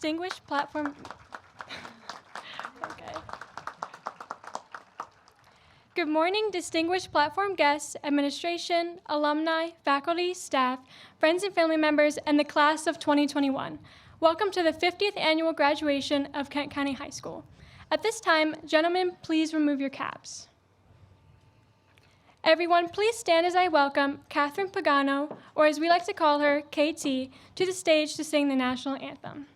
distinguished platform... Okay. Good morning, distinguished platform guests, administration, alumni, faculty, staff, friends and family members, and the class of 2021. Welcome to the 50th annual graduation of Kent County High School. At this time, gentlemen, please remove your caps. Everyone, please stand as I welcome Catherine Pagano, or as we like to call her, KT, to the stage to sing the national anthem.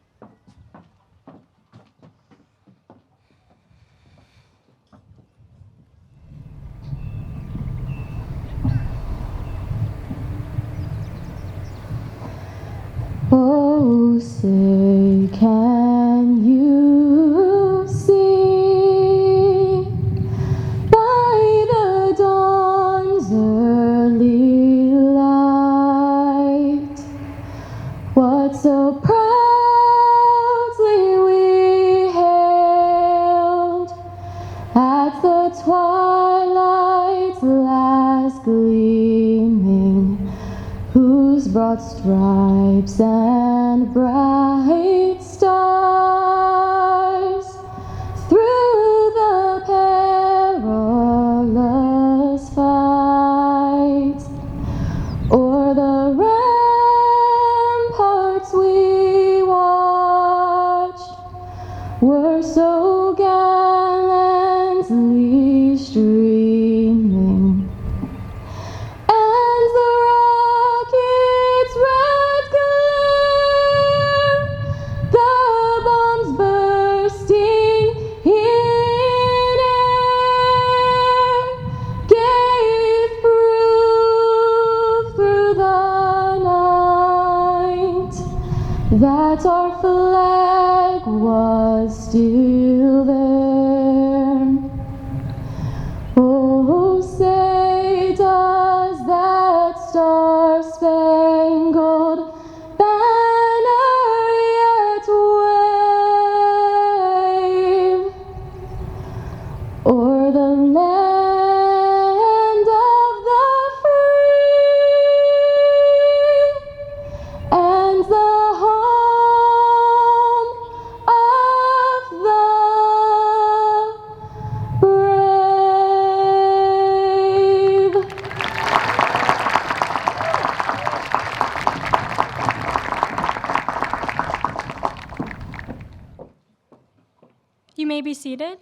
Oh, say, can you see by the dawn's early light what so proudly we hailed at the twilight's last gleaming, whose broad stripes and bright stars through the perilous fight o'er the ramparts we watched were so gallantly streaming. That our flag was still there. Oh, say does that star-spangled banner yet wave o'er the land of the free and the You may be seated.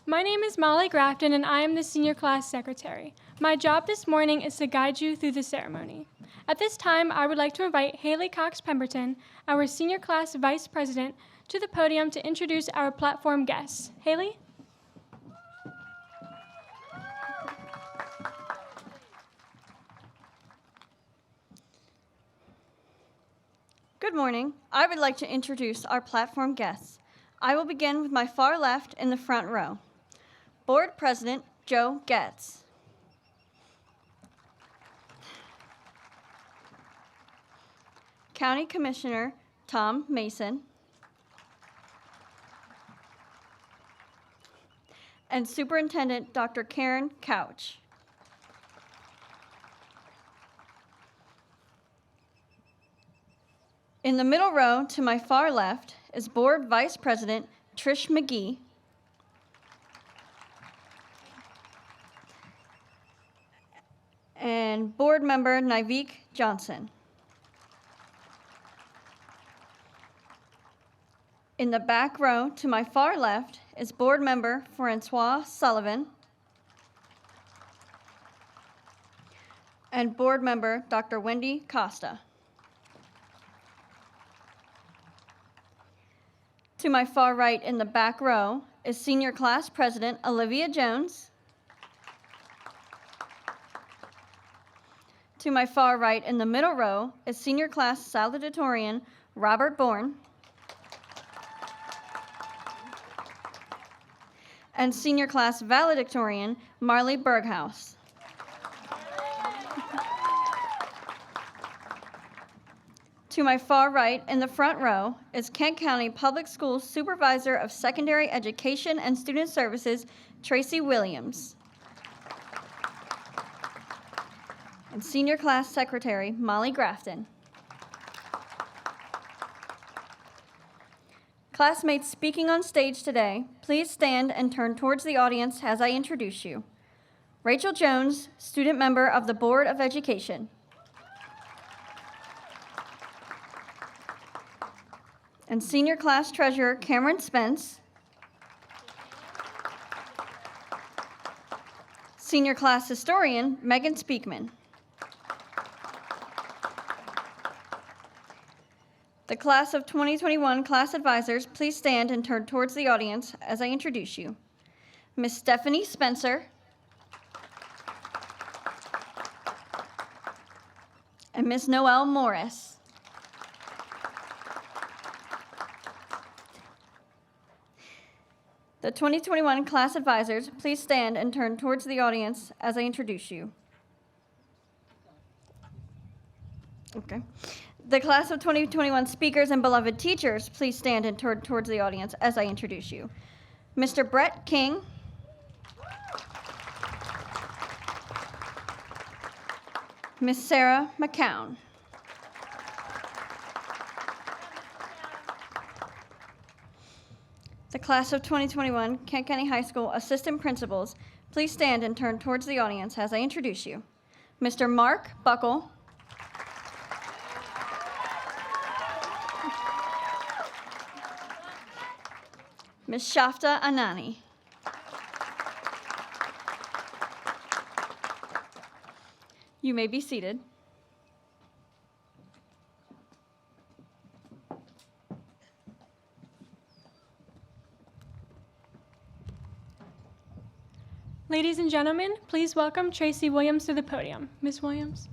My name is Molly Grafton, and I am the senior class secretary. My job this morning is to guide you through the ceremony. At this time, I would like to invite Haley Cox Pemberton, our senior class vice president, to the podium to introduce our platform guests. Haley? Good morning. I would like to introduce our platform guests. I will begin with my far left in the front row. Board President Joe Getz. County Commissioner Tom Mason. And Superintendent Dr. Karen Couch. In the middle row to my far left is Board Vice President Trish McGee. And Board Member Nivek Johnson. In the back row to my far left is Board Member Francois Sullivan and Board Member Dr. Wendy Costa. To my far right in the back row is Senior Class President Olivia Jones. To my far right in the middle row is Senior Class Salutatorian Robert Bourne. And Senior Class Valedictorian Marley Berghaus. To my far right in the front row is Kent County Public Schools Supervisor of Secondary Education and Student Services, Tracy Williams. and Senior Class Secretary Molly Grafton. Classmates speaking on stage today, please stand and turn towards the audience as I introduce you. Rachel Jones, student member of the Board of Education. And Senior Class Treasurer Cameron Spence. Senior Class Historian Megan Speakman. The Class of 2021 Class Advisors, please stand and turn towards the audience as I introduce you. Miss Stephanie Spencer and Miss Noelle Morris. The 2021 Class Advisors, please stand and turn towards the audience as I introduce you. Okay. The Class of 2021 Speakers and Beloved Teachers, please stand and turn towards the audience as I introduce you. Mr. Brett King. Miss Sarah McCown. The Class of 2021 Kent County High School Assistant Principals, please stand and turn towards the audience as I introduce you. Mr. Mark Buckle. Ms. Shafta Anani. You may be seated. Ladies and gentlemen, please welcome Tracy Williams to the podium. Ms. Williams.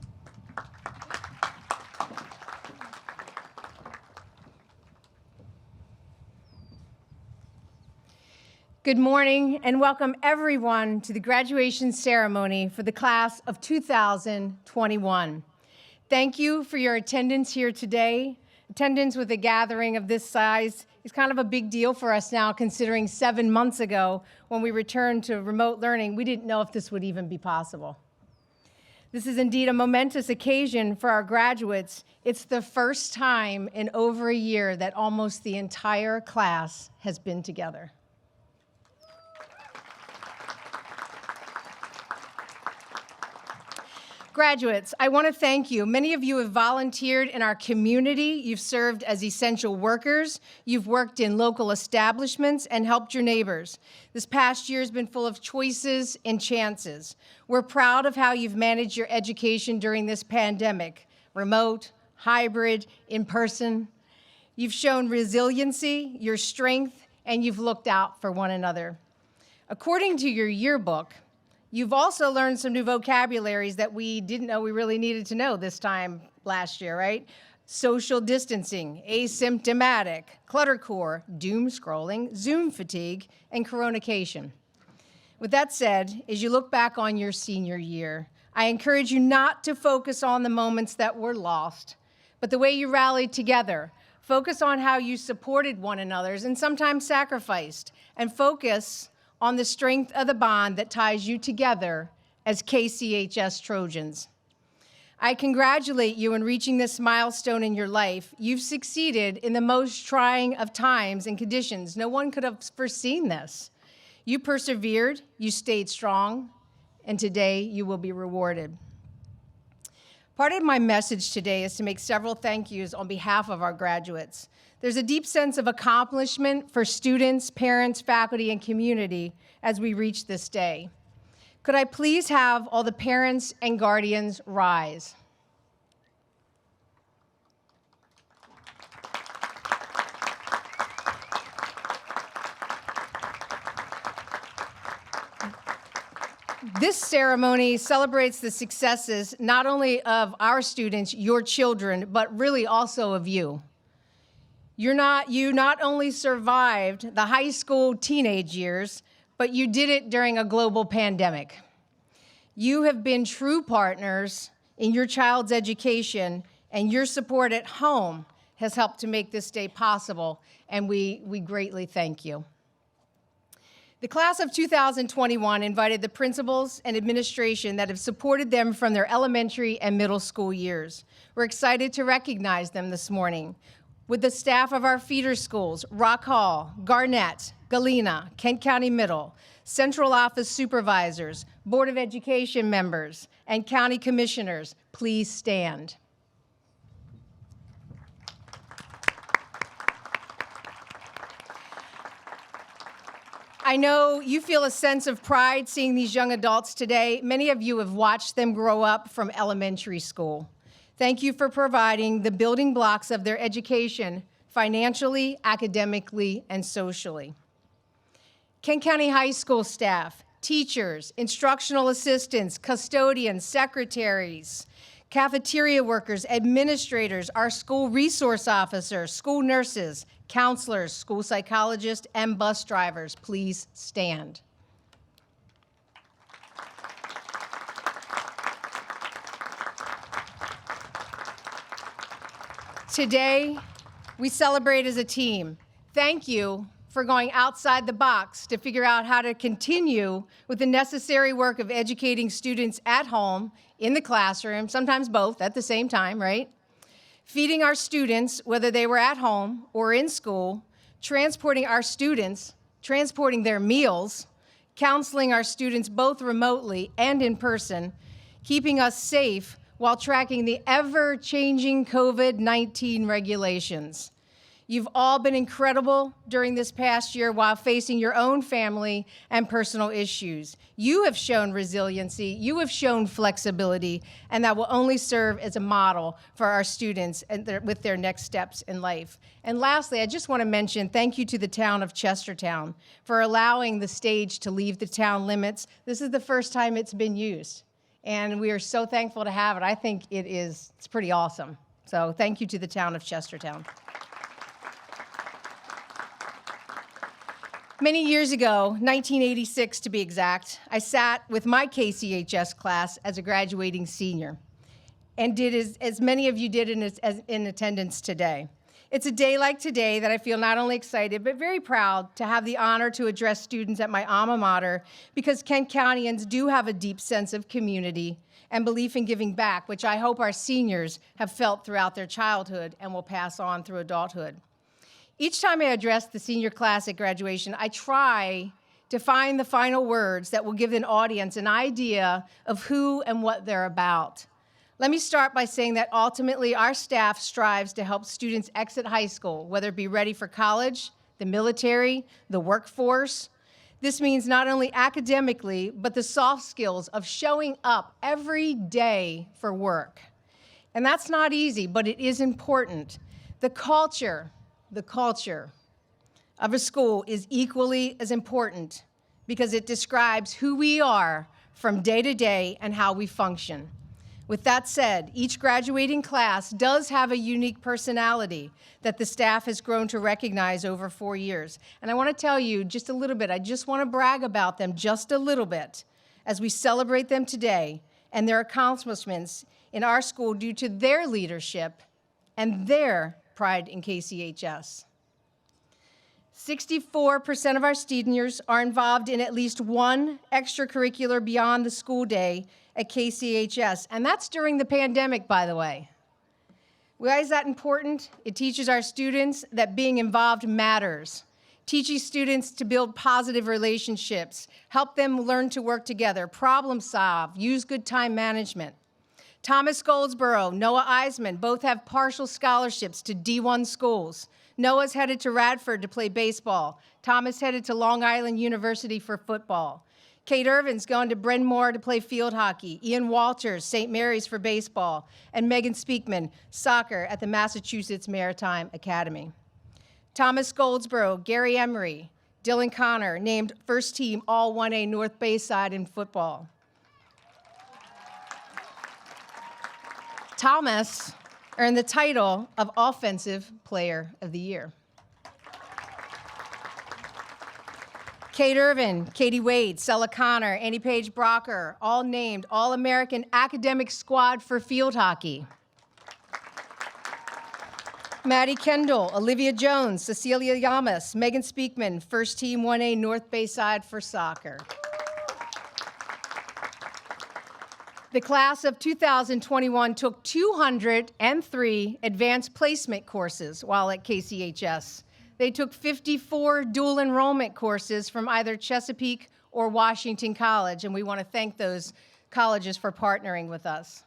Good morning and welcome everyone to the graduation ceremony for the class of 2021. Thank you for your attendance here today. Attendance with a gathering of this size is kind of a big deal for us now, considering 7 months ago when we returned to remote learning, we didn't know if this would even be possible. This is indeed a momentous occasion for our graduates. It's the first time in over a year that almost the entire class has been together. Graduates, I want to thank you. Many of you have volunteered in our community. You've served as essential workers. You've worked in local establishments and helped your neighbors. This past year has been full of choices and chances. We're proud of how you've managed your education during this pandemic, remote, hybrid, in person. You've shown resiliency, your strength, and you've looked out for one another. According to your yearbook, you've also learned some new vocabularies that we didn't know we really needed to know this time last year, right? Social distancing, asymptomatic, cluttercore, doom scrolling, Zoom fatigue, and coronication. With that said, as you look back on your senior year, I encourage you not to focus on the moments that were lost, but the way you rallied together. Focus on how you supported one another and sometimes sacrificed, and focus on the strength of the bond that ties you together as KCHS Trojans. I congratulate you in reaching this milestone in your life. You've succeeded in the most trying of times and conditions. No one could have foreseen this. You persevered, you stayed strong, and today you will be rewarded. Part of my message today is to make several thank yous on behalf of our graduates. There's a deep sense of accomplishment for students, parents, faculty, and community as we reach this day. Could I please have all the parents and guardians rise? This ceremony celebrates the successes not only of our students, your children, but really also of you. You not only survived the high school teenage years, but you did it during a global pandemic. You have been true partners in your child's education, and your support at home has helped to make this day possible, and we greatly thank you. The class of 2021 invited the principals and administration that have supported them from their elementary and middle school years. We're excited to recognize them this morning with the staff of our feeder schools, Rock Hall, Garnett, Galena, Kent County Middle, central office supervisors, Board of Education members, and county commissioners. Please stand. I know you feel a sense of pride seeing these young adults today. Many of you have watched them grow up from elementary school. Thank you for providing the building blocks of their education financially, academically, and socially. Kent County High School staff, teachers, instructional assistants, custodians, secretaries, cafeteria workers, administrators, our school resource officers, school nurses, counselors, school psychologists, and bus drivers, please stand. Today, we celebrate as a team. Thank you for going outside the box to figure out how to continue with the necessary work of educating students at home, in the classroom, sometimes both at the same time, right? Feeding our students, whether they were at home or in school, transporting our students, transporting their meals, counseling our students both remotely and in person, keeping us safe while tracking the ever-changing COVID-19 regulations. You've all been incredible during this past year while facing your own family and personal issues. You have shown resiliency, you have shown flexibility, and that will only serve as a model for our students and with their next steps in life. And lastly, I just want to mention thank you to the town of Chestertown for allowing the stage to leave the town limits. This is the first time it's been used, and we are so thankful to have it. I think it's pretty awesome. So thank you to the town of Chestertown. Many years ago, 1986 to be exact, I sat with my KCHS class as a graduating senior and did as many of you did in attendance today. It's a day like today that I feel not only excited, but very proud to have the honor to address students at my alma mater because Kent Countyans do have a deep sense of community and belief in giving back, which I hope our seniors have felt throughout their childhood and will pass on through adulthood. Each time I address the senior class at graduation, I try to find the final words that will give an audience an idea of who and what they're about. Let me start by saying that ultimately our staff strives to help students exit high school, whether it be ready for college, the military, the workforce. This means not only academically, but the soft skills of showing up every day for work. And that's not easy, but it is important. The culture of a school is equally as important because it describes who we are from day to day and how we function. With that said, each graduating class does have a unique personality that the staff has grown to recognize over 4 years. And I want to tell you just a little bit, I just want to brag about them just a little bit as we celebrate them today and their accomplishments in our school due to their leadership and their pride in KCHS. 64% of our seniors are involved in at least one extracurricular beyond the school day at KCHS, and that's during the pandemic, by the way. Why is that important? It teaches our students that being involved matters. Teaching students to build positive relationships, help them learn to work together, problem solve, use good time management. Thomas Goldsboro, Noah Eisman, both have partial scholarships to D1 schools. Noah's headed to Radford to play baseball. Thomas headed to Long Island University for football. Kate Irvin's going to Bryn Mawr to play field hockey. Ian Walters, St. Mary's for baseball. And Megan Speakman, soccer at the Massachusetts Maritime Academy. Thomas Goldsboro, Gary Emery, Dylan Connor, named first team All 1A North Bayside in football. Thomas earned the title of Offensive Player of the Year. Kate Irvin, Katie Wade, Sella Connor, Annie Page Brocker, all named All-American Academic Squad for Field Hockey. Maddie Kendall, Olivia Jones, Cecilia Yamas, Megan Speakman, First Team 1A North Bayside for soccer. The class of 2021 took 203 advanced placement courses while at KCHS. They took 54 dual enrollment courses from either Chesapeake or Washington College, and we want to thank those colleges for partnering with us.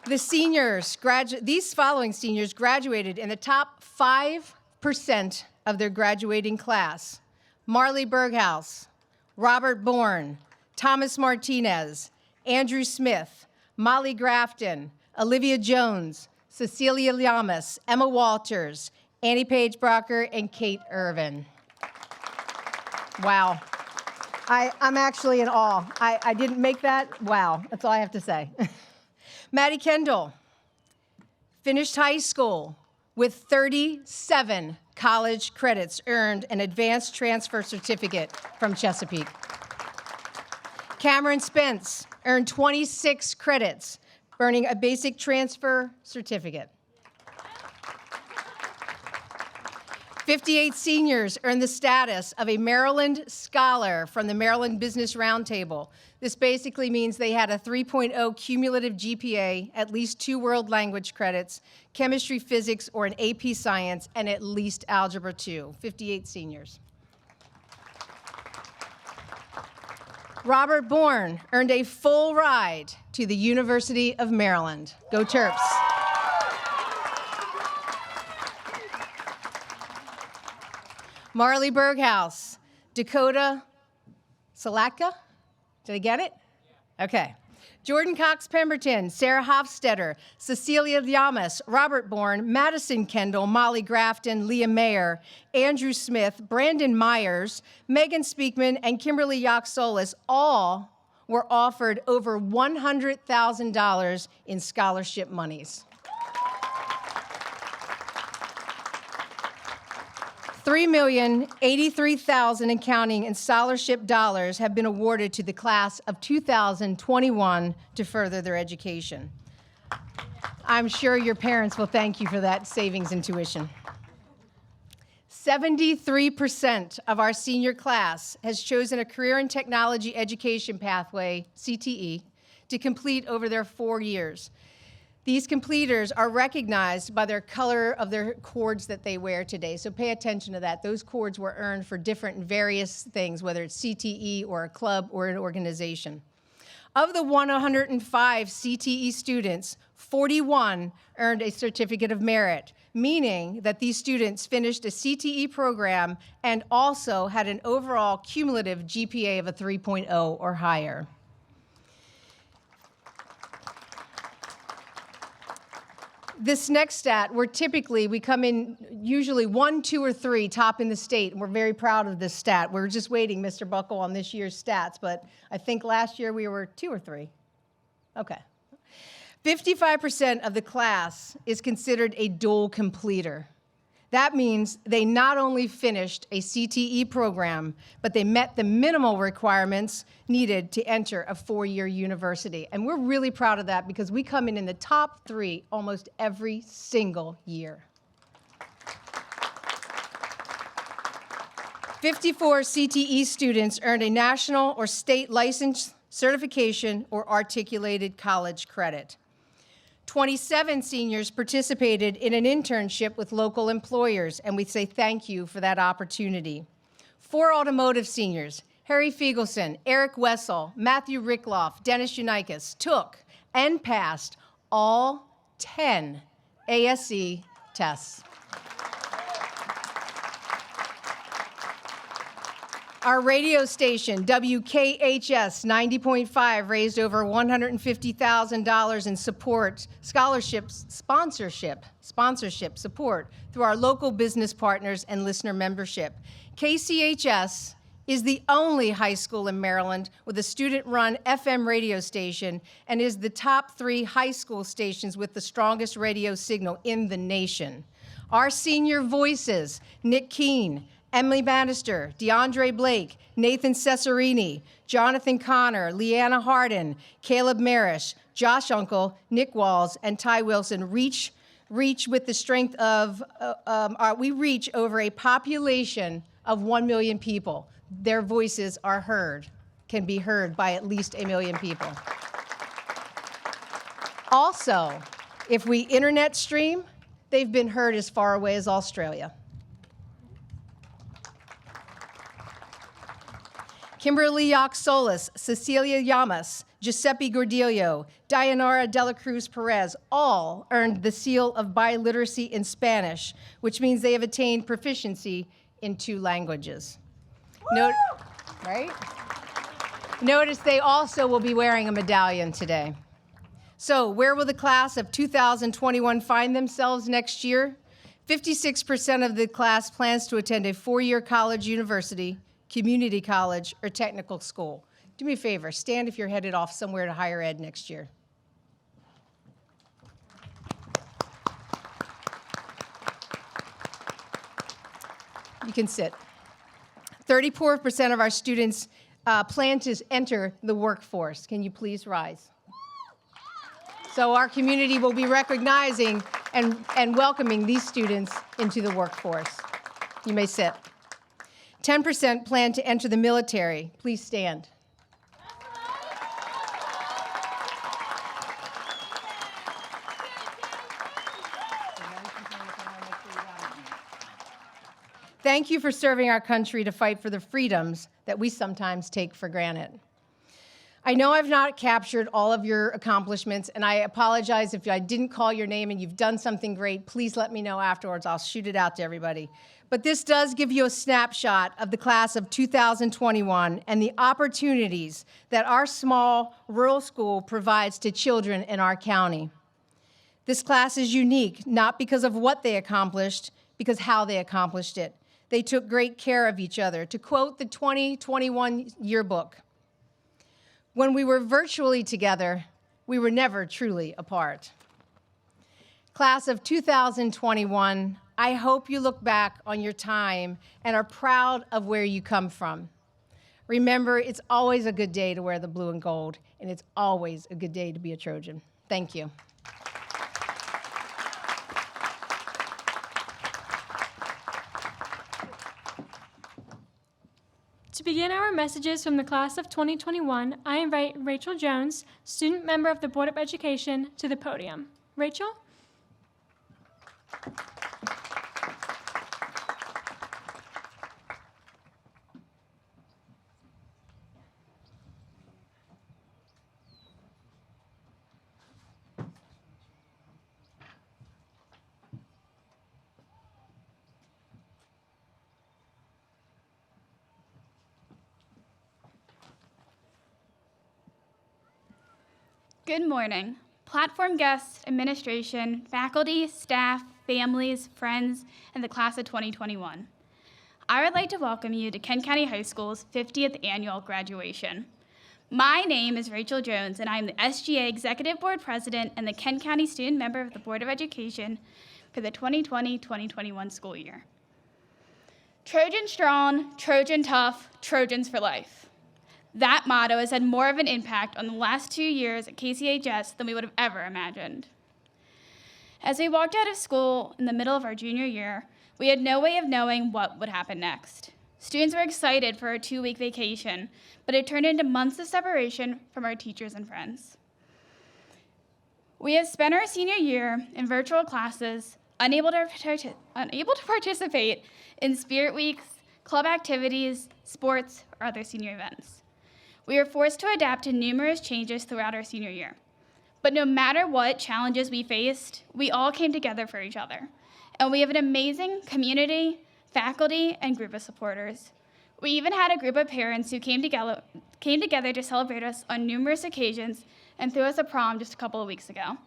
These following seniors graduated in the top 5% of their graduating class: Marley Berghaus, Robert Bourne, Thomas Martinez, Andrew Smith, Molly Grafton, Olivia Jones, Cecilia Llamas, Emma Walters, Annie Page Brocker, and Kate Irvin. Wow. I'm actually in awe. I didn't make that. Wow. That's all I have to say. Maddie Kendall finished high school with 37 college credits, earned an advanced transfer certificate from Chesapeake. Cameron Spence earned 26 credits, earning a basic transfer certificate. 58 seniors earned the status of a Maryland Scholar from the Maryland Business Roundtable. This basically means they had a 3.0 cumulative GPA, at least 2 world language credits, chemistry, physics, or an AP science, and at least Algebra 2. 58 seniors. Robert Bourne earned a full ride to the University of Maryland. Go Terps. Marley Berghaus, Dakota Salatka. Did I get it? Okay. Jordan Cox Pemberton, Sarah Hofstetter, Cecilia Llamas, Robert Bourne, Madison Kendall, Molly Grafton, Leah Mayer, Andrew Smith, Brandon Myers, Megan Speakman, and Kimberly Yaxolis all were offered over $100,000 in scholarship monies. $3,083,000 and counting in scholarship dollars have been awarded to the class of 2021 to further their education. I'm sure your parents will thank you for that savings in tuition. 73% of our senior class has chosen a career and technology education pathway, CTE, to complete over their 4 years. These completers are recognized by their color of their cords that they wear today, so pay attention to that. Those cords were earned for different and various things, whether it's CTE or a club or an organization. Of the 105 CTE students, 41 earned a certificate of merit, meaning that these students finished a CTE program and also had an overall cumulative GPA of a 3.0 or higher. This next stat, we come in usually 1, 2, or 3 top in the state, and we're very proud of this stat. We're just waiting, Mr. Buckle, on this year's stats, but I think last year we were 2 or 3. Okay. 55% of the class is considered a dual completer. That means they not only finished a CTE program, but they met the minimal requirements needed to enter a 4-year university. And we're really proud of that because we come in the top 3 almost every single year. 54 CTE students earned a national or state license, certification, or articulated college credit. 27 seniors participated in an internship with local employers, and we say thank you for that opportunity. 4 automotive seniors, Harry Fiegelson, Eric Wessel, Matthew Rickloff, Dennis Unikas, took and passed all 10 ASE tests. Our radio station, WKHS 90.5, raised over $150,000 in support, sponsorship support through our local business partners and listener membership. KCHS is the only high school in Maryland with a student-run FM radio station and is the top 3 high school stations with the strongest radio signal in the nation. Our senior voices, Nick Keene, Emily Bannister, DeAndre Blake, Nathan Cesarini, Jonathan Connor, Leanna Hardin, Caleb Marish, Josh Uncle, Nick Walls, and Ty Wilson reach with the strength of, we reach over a population of 1 million people. Their voices are heard, can be heard by at least 1 million people. Also, if we internet stream, they've been heard as far away as Australia. Kimberly Yox-Solis, Cecilia Llamas, Giuseppe Gordillo, Dayanara Dela Cruz Perez all earned the seal of biliteracy in Spanish, which means they have attained proficiency in 2 languages. Right? Notice they also will be wearing a medallion today. So where will the class of 2021 find themselves next year? 56% of the class plans to attend a 4-year college, university, community college, or technical school. Do me a favor, stand if you're headed off somewhere to higher ed next year. You can sit. 34% of our students plan to enter the workforce. Can you please rise? So our community will be recognizing and welcoming these students into the workforce. You may sit. 10% plan to enter the military. Please stand. Thank you for serving our country to fight for the freedoms that we sometimes take for granted. I know I've not captured all of your accomplishments, and I apologize if I didn't call your name and you've done something great. Please let me know afterwards. I'll shoot it out to everybody. But this does give you a snapshot of the class of 2021 and the opportunities that our small rural school provides to children in our county. This class is unique, not because of what they accomplished, because how they accomplished it. They took great care of each other. To quote the 2021 yearbook, "When we were virtually together, we were never truly apart." Class of 2021, I hope you look back on your time and are proud of where you come from. Remember, it's always a good day to wear the blue and gold, and it's always a good day to be a Trojan. Thank you. To begin our messages from the class of 2021, I invite Rachel Jones, student member of the Board of Education, to the podium. Rachel? Good morning. Platform guests, administration, faculty, staff, families, friends, and the class of 2021. I would like to welcome you to Kent County High School's 50th annual graduation. My name is Rachel Jones, and I am the SGA Executive Board President and the Kent County Student Member of the Board of Education for the 2020-2021 school year. Trojan strong, Trojan tough, Trojans for life. That motto has had more of an impact on the last 2 years at KCHS than we would have ever imagined. As we walked out of school in the middle of our junior year, we had no way of knowing what would happen next. Students were excited for a 2-week vacation, but it turned into months of separation from our teachers and friends. We have spent our senior year in virtual classes, unable to participate in spirit weeks, club activities, sports, or other senior events. We were forced to adapt to numerous changes throughout our senior year. But no matter what challenges we faced, we all came together for each other. And we have an amazing community, faculty, and group of supporters. We even had a group of parents who came together to celebrate us on numerous occasions and threw us a prom just a couple of weeks ago.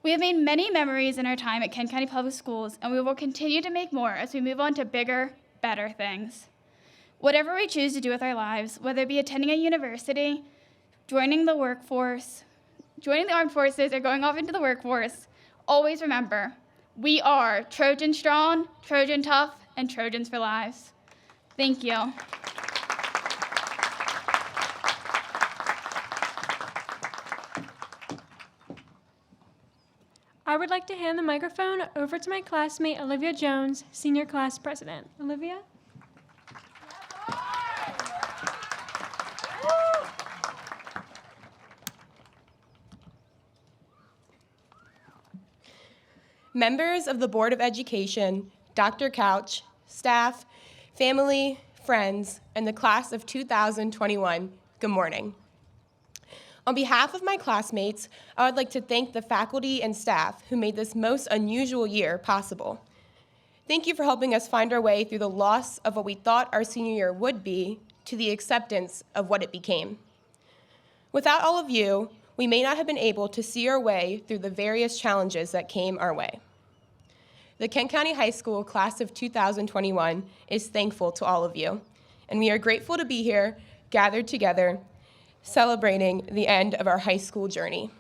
We have made many memories in our time at Kent County Public Schools, and we will continue to make more as we move on to bigger, better things. Whatever we choose to do with our lives, whether it be attending a university, joining the armed forces, or going off into the workforce, always remember, we are Trojan strong, Trojan tough, and Trojans for lives. Thank you. I would like to hand the microphone over to my classmate, Olivia Jones, senior class president. Olivia? Members of the Board of Education, Dr. Couch, staff, family, friends, and the class of 2021, good morning. On behalf of my classmates, I would like to thank the faculty and staff who made this most unusual year possible. Thank you for helping us find our way through the loss of what we thought our senior year would be to the acceptance of what it became. Without all of you, we may not have been able to see our way through the various challenges that came our way. The Kent County High School class of 2021 is thankful to all of you, and we are grateful to be here, gathered together, celebrating the end of our high school journey.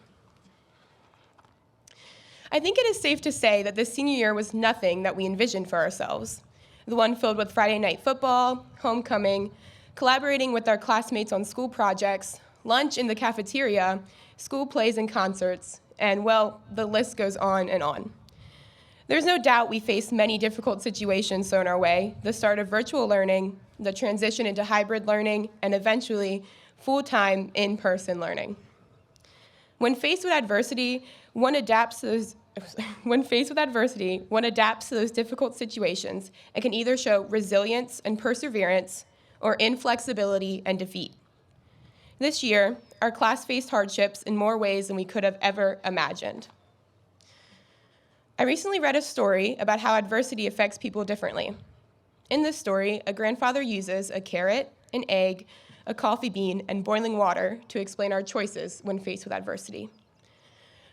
I think it is safe to say that this senior year was nothing that we envisioned for ourselves. The one filled with Friday night football, homecoming, collaborating with our classmates on school projects, lunch in the cafeteria, school plays and concerts, and well, the list goes on and on. There's no doubt we faced many difficult situations thrown our way, the start of virtual learning, the transition into hybrid learning, and eventually full-time in-person learning. When faced with adversity, one adapts to those difficult situations and can either show resilience and perseverance or inflexibility and defeat. This year, our class faced hardships in more ways than we could have ever imagined. I recently read a story about how adversity affects people differently. In this story, a grandfather uses a carrot, an egg, a coffee bean, and boiling water to explain our choices when faced with adversity.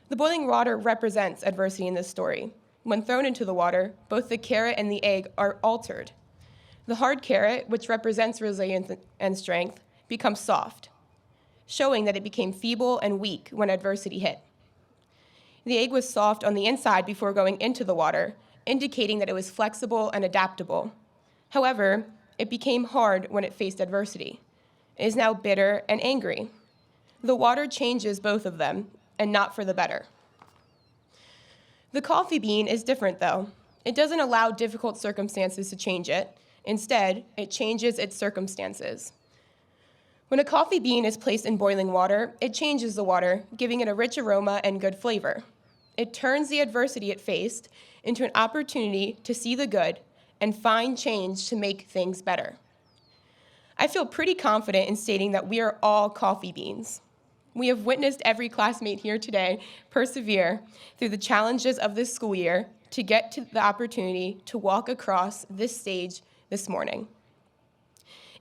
The boiling water represents adversity in this story. When thrown into the water, both the carrot and the egg are altered. The hard carrot, which represents resilience and strength, becomes soft, showing that it became feeble and weak when adversity hit. The egg was soft on the inside before going into the water, indicating that it was flexible and adaptable. However, it became hard when it faced adversity. It is now bitter and angry. The water changes both of them, and not for the better. The coffee bean is different, though. It doesn't allow difficult circumstances to change it. Instead, it changes its circumstances. When a coffee bean is placed in boiling water, it changes the water, giving it a rich aroma and good flavor. It turns the adversity it faced into an opportunity to see the good and find change to make things better. I feel pretty confident in stating that we are all coffee beans. We have witnessed every classmate here today persevere through the challenges of this school year to get to the opportunity to walk across this stage this morning.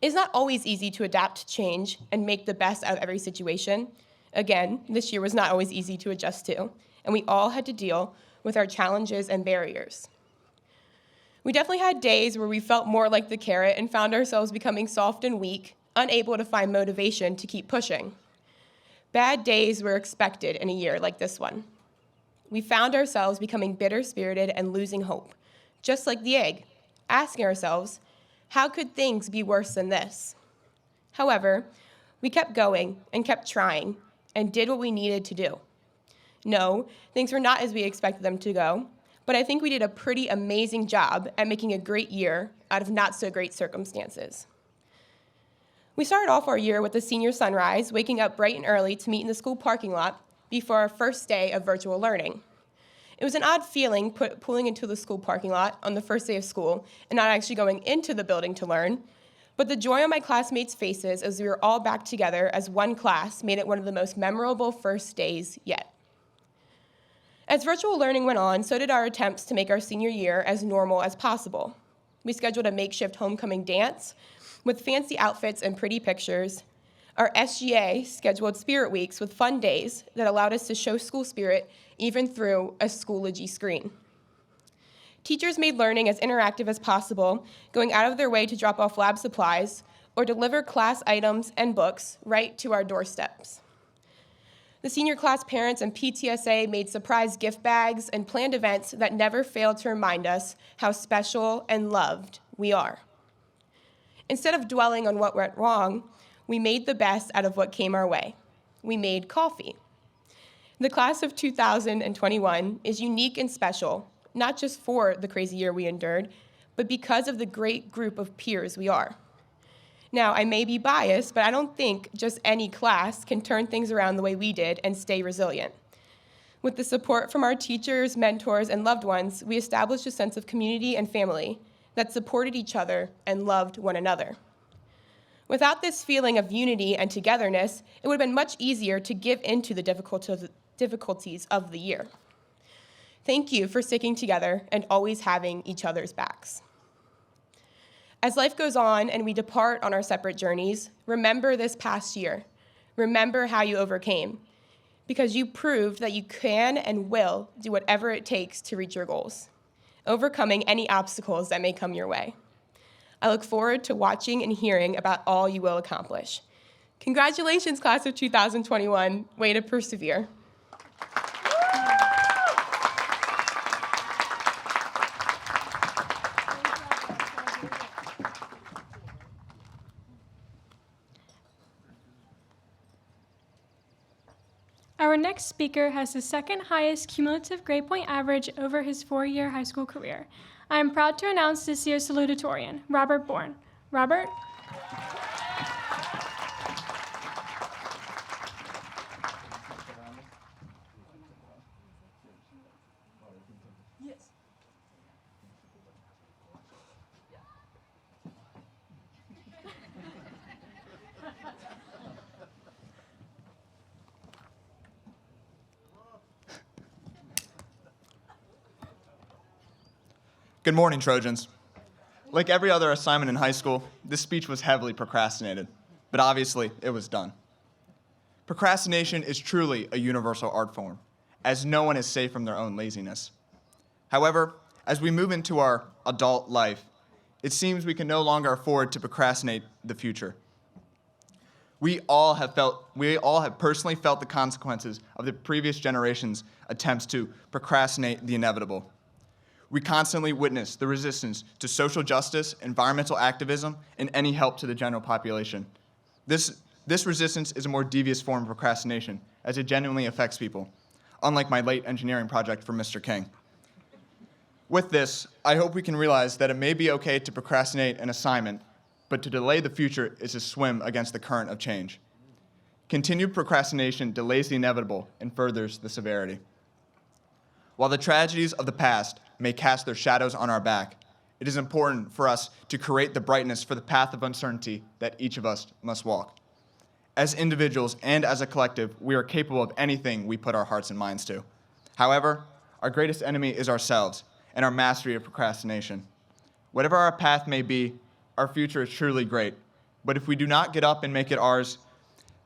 It is not always easy to adapt to change and make the best out of every situation. Again, this year was not always easy to adjust to, and we all had to deal with our challenges and barriers. We definitely had days where we felt more like the carrot and found ourselves becoming soft and weak, unable to find motivation to keep pushing. Bad days were expected in a year like this one. We found ourselves becoming bitter-spirited and losing hope, just like the egg, asking ourselves, how could things be worse than this? However, we kept going and kept trying and did what we needed to do. No, things were not as we expected them to go, but I think we did a pretty amazing job at making a great year out of not so great circumstances. We started off our year with a senior sunrise, waking up bright and early to meet in the school parking lot before our first day of virtual learning. It was an odd feeling pulling into the school parking lot on the first day of school and not actually going into the building to learn, but the joy on my classmates' faces as we were all back together as one class made it one of the most memorable first days yet. As virtual learning went on, so did our attempts to make our senior year as normal as possible. We scheduled a makeshift homecoming dance with fancy outfits and pretty pictures. Our SGA scheduled spirit weeks with fun days that allowed us to show school spirit even through a Schoology screen. Teachers made learning as interactive as possible, going out of their way to drop off lab supplies or deliver class items and books right to our doorsteps. The senior class parents and PTSA made surprise gift bags and planned events that never failed to remind us how special and loved we are. Instead of dwelling on what went wrong, we made the best out of what came our way. We made coffee. The class of 2021 is unique and special, not just for the crazy year we endured, but because of the great group of peers we are. Now, I may be biased, but I don't think just any class can turn things around the way we did and stay resilient. With the support from our teachers, mentors, and loved ones, we established a sense of community and family that supported each other and loved one another. Without this feeling of unity and togetherness, it would have been much easier to give into the difficulties of the year. Thank you for sticking together and always having each other's backs. As life goes on and we depart on our separate journeys, remember this past year. Remember how you overcame, because you proved that you can and will do whatever it takes to reach your goals, overcoming any obstacles that may come your way. I look forward to watching and hearing about all you will accomplish. Congratulations, class of 2021. Way to persevere. Our next speaker has the second highest cumulative grade point average over his 4-year high school career. I am proud to announce this year's Salutatorian, Robert Bourne. Robert? Good morning, Trojans. Like every other assignment in high school, this speech was heavily procrastinated, but obviously it was done. Procrastination is truly a universal art form, as no one is safe from their own laziness. However, as we move into our adult life, it seems we can no longer afford to procrastinate the future. We all have personally felt the consequences of the previous generation's attempts to procrastinate the inevitable. We constantly witness the resistance to social justice, environmental activism, and any help to the general population. This resistance is a more devious form of procrastination, as it genuinely affects people, unlike my late engineering project for Mr. King. With this, I hope we can realize that it may be okay to procrastinate an assignment, but to delay the future is to swim against the current of change. Continued procrastination delays the inevitable and furthers the severity. While the tragedies of the past may cast their shadows on our back, it is important for us to create the brightness for the path of uncertainty that each of us must walk. As individuals and as a collective, we are capable of anything we put our hearts and minds to. However, our greatest enemy is ourselves and our mastery of procrastination. Whatever our path may be, our future is truly great, but if we do not get up and make it ours,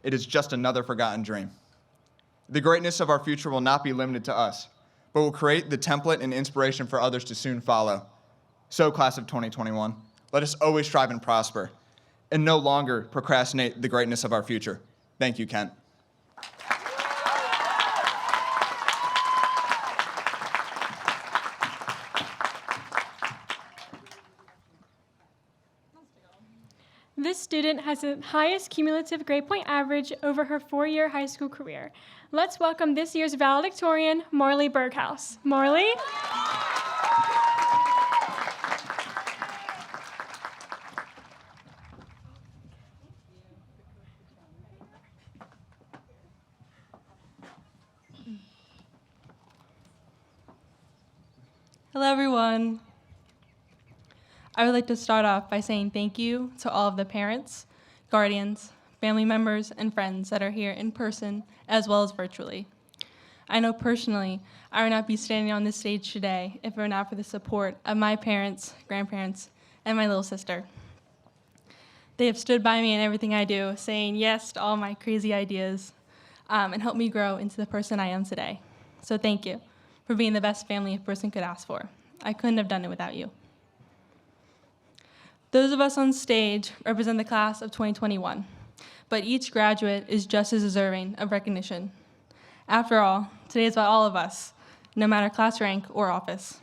it is just another forgotten dream. The greatness of our future will not be limited to us, but will create the template and inspiration for others to soon follow. So, class of 2021, let us always strive and prosper, and no longer procrastinate the greatness of our future. Thank you, Kent. This student has the highest cumulative grade point average over her 4-year high school career. Let's welcome this year's valedictorian, Marley Berghaus. Marley? Hello, everyone. I would like to start off by saying thank you to all of the parents, guardians, family members, and friends that are here in person as well as virtually. I know personally I would not be standing on this stage today if it were not for the support of my parents, grandparents, and my little sister. They have stood by me in everything I do, saying yes to all my crazy ideas, and helped me grow into the person I am today. So thank you for being the best family a person could ask for. I couldn't have done it without you. Those of us on stage represent the class of 2021, but each graduate is just as deserving of recognition. After all, today is about all of us, no matter class rank or office.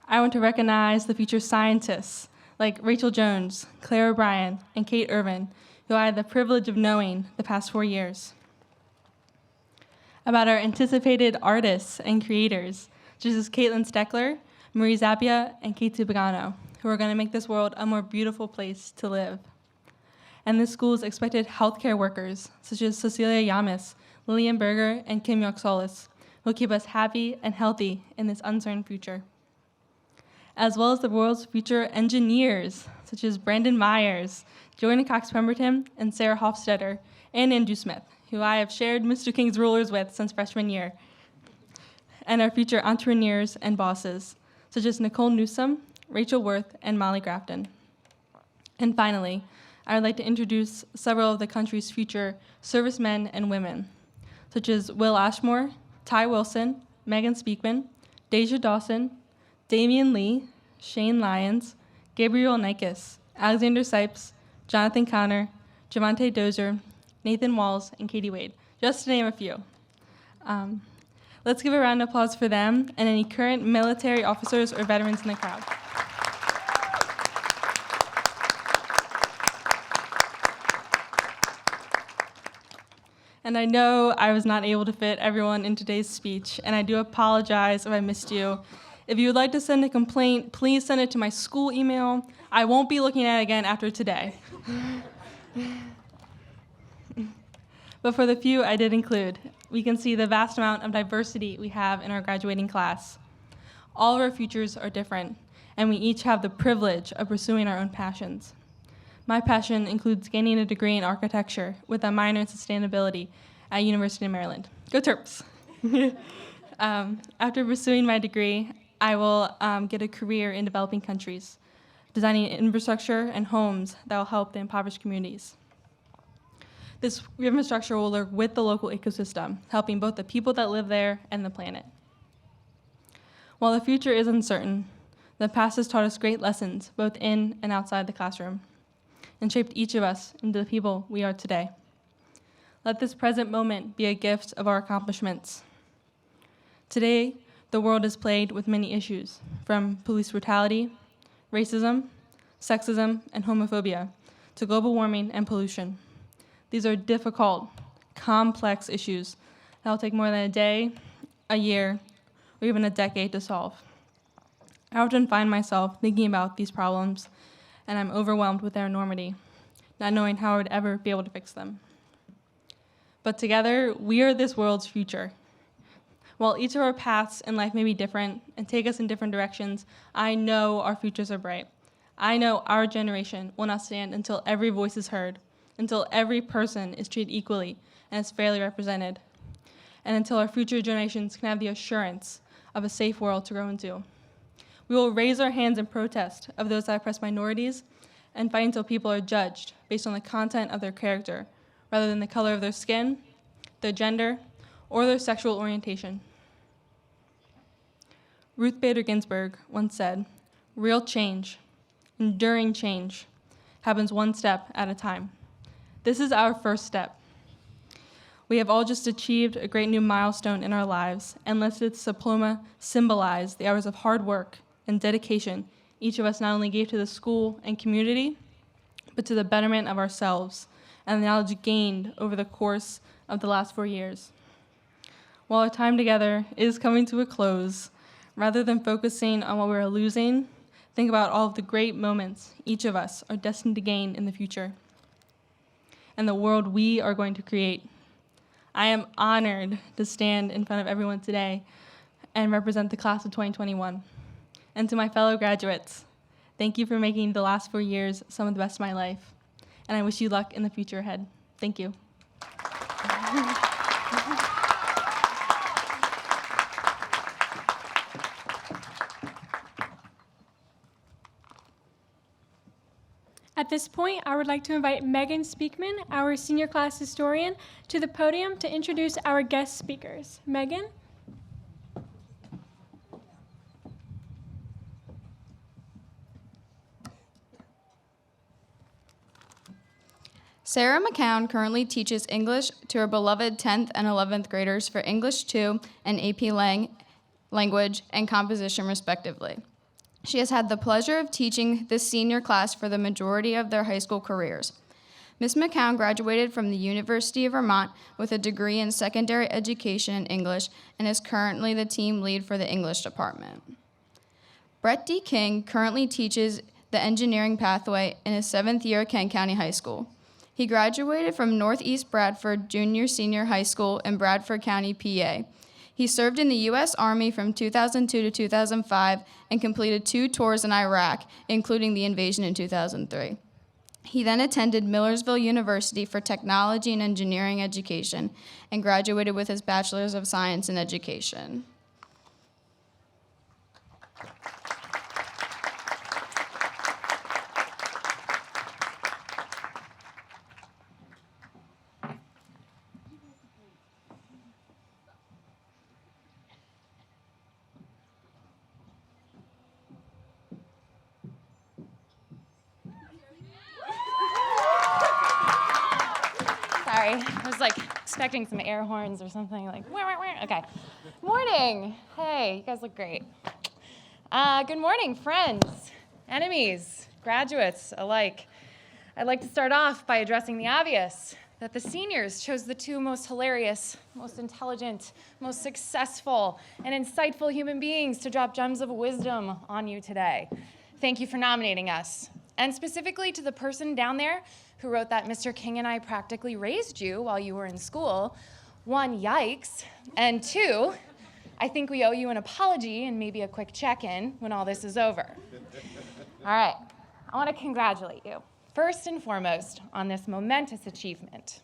I want to recognize the future scientists, like Rachel Jones, Claire O'Brien, and Kate Irvin, who I had the privilege of knowing the past 4 years. About our anticipated artists and creators, such as Caitlin Steckler, Marie Zappia, and Kate Zubagano, who are going to make this world a more beautiful place to live. And this school's expected healthcare workers, such as Cecilia Yamas, Lillian Berger, and Kim Yok-Solis, will keep us happy and healthy in this uncertain future. As well as the world's future engineers, such as Brandon Myers, Jordan Cox-Pemberton, and Sarah Hofstetter, and Andrew Smith, who I have shared Mr. King's rulers with since freshman year. And our future entrepreneurs and bosses, such as Nicole Newsom, Rachel Worth, and Molly Grafton. And finally, I would like to introduce several of the country's future servicemen and women, such as Will Ashmore, Ty Wilson, Megan Speakman, Deja Dawson, Damian Lee, Shane Lyons, Gabriel Nikes, Alexander Sipes, Jonathan Connor, Javante Dozier, Nathan Walls, and Katie Wade, just to name a few. Let's give a round of applause for them and any current military officers or veterans in the crowd. And I know I was not able to fit everyone in today's speech, and I do apologize if I missed you. If you would like to send a complaint, please send it to my school email. I won't be looking at it again after today. But for the few I did include, we can see the vast amount of diversity we have in our graduating class. All of our futures are different, and we each have the privilege of pursuing our own passions. My passion includes gaining a degree in architecture with a minor in sustainability at University of Maryland. Go Terps! After pursuing my degree, I will get a career in developing countries, designing infrastructure and homes that will help the impoverished communities. This infrastructure will work with the local ecosystem, helping both the people that live there and the planet. While the future is uncertain, the past has taught us great lessons, both in and outside the classroom, and shaped each of us into the people we are today. Let this present moment be a gift of our accomplishments. Today, the world is plagued with many issues, from police brutality, racism, sexism, and homophobia, to global warming and pollution. These are difficult, complex issues that will take more than a day, a year, or even a decade to solve. I often find myself thinking about these problems, and I'm overwhelmed with their enormity, not knowing how I would ever be able to fix them. But together, we are this world's future. While each of our paths in life may be different and take us in different directions, I know our futures are bright. I know our generation will not stand until every voice is heard, until every person is treated equally and is fairly represented, and until our future generations can have the assurance of a safe world to grow into. We will raise our hands in protest of those that oppress minorities and fight until people are judged based on the content of their character rather than the color of their skin, their gender, or their sexual orientation. Ruth Bader Ginsburg once said, "Real change, enduring change, happens one step at a time." This is our first step. We have all just achieved a great new milestone in our lives, and let this diploma symbolize the hours of hard work and dedication each of us not only gave to the school and community, but to the betterment of ourselves and the knowledge gained over the course of the last 4 years. While our time together is coming to a close, rather than focusing on what we're losing, think about all of the great moments each of us are destined to gain in the future and the world we are going to create. I am honored to stand in front of everyone today and represent the class of 2021. And to my fellow graduates, thank you for making the last 4 years some of the best of my life. And I wish you luck in the future ahead. Thank you. At this point, I would like to invite Megan Speakman, our senior class historian, to the podium to introduce our guest speakers. Megan? Sarah McCown currently teaches English to her beloved 10th and 11th graders for English 2 and AP Language and Composition, respectively. She has had the pleasure of teaching this senior class for the majority of their high school careers. Ms. McCown graduated from the University of Vermont with a degree in secondary education in English and is currently the team lead for the English department. Brett D. King currently teaches the engineering pathway in his 7th year at Kent County High School. He graduated from Northeast Bradford Junior-Senior High School in Bradford County, PA. He served in the U.S. Army from 2002 to 2005 and completed 2 tours in Iraq, including the invasion in 2003. He then attended Millersville University for technology and engineering education and graduated with his Bachelor's of Science in Education. Sorry, I was like expecting some air horns or something like, wah, wah, wah. Okay. Morning. Hey, you guys look great. Good morning, friends, enemies, graduates alike. I'd like to start off by addressing the obvious, that the seniors chose the 2 most hilarious, most intelligent, most successful, and insightful human beings to drop gems of wisdom on you today. Thank you for nominating us. And specifically to the person down there who wrote that Mr. King and I practically raised you while you were in school. 1, yikes, and 2, I think we owe you an apology and maybe a quick check-in when all this is over. All right, I want to congratulate you, first and foremost, on this momentous achievement.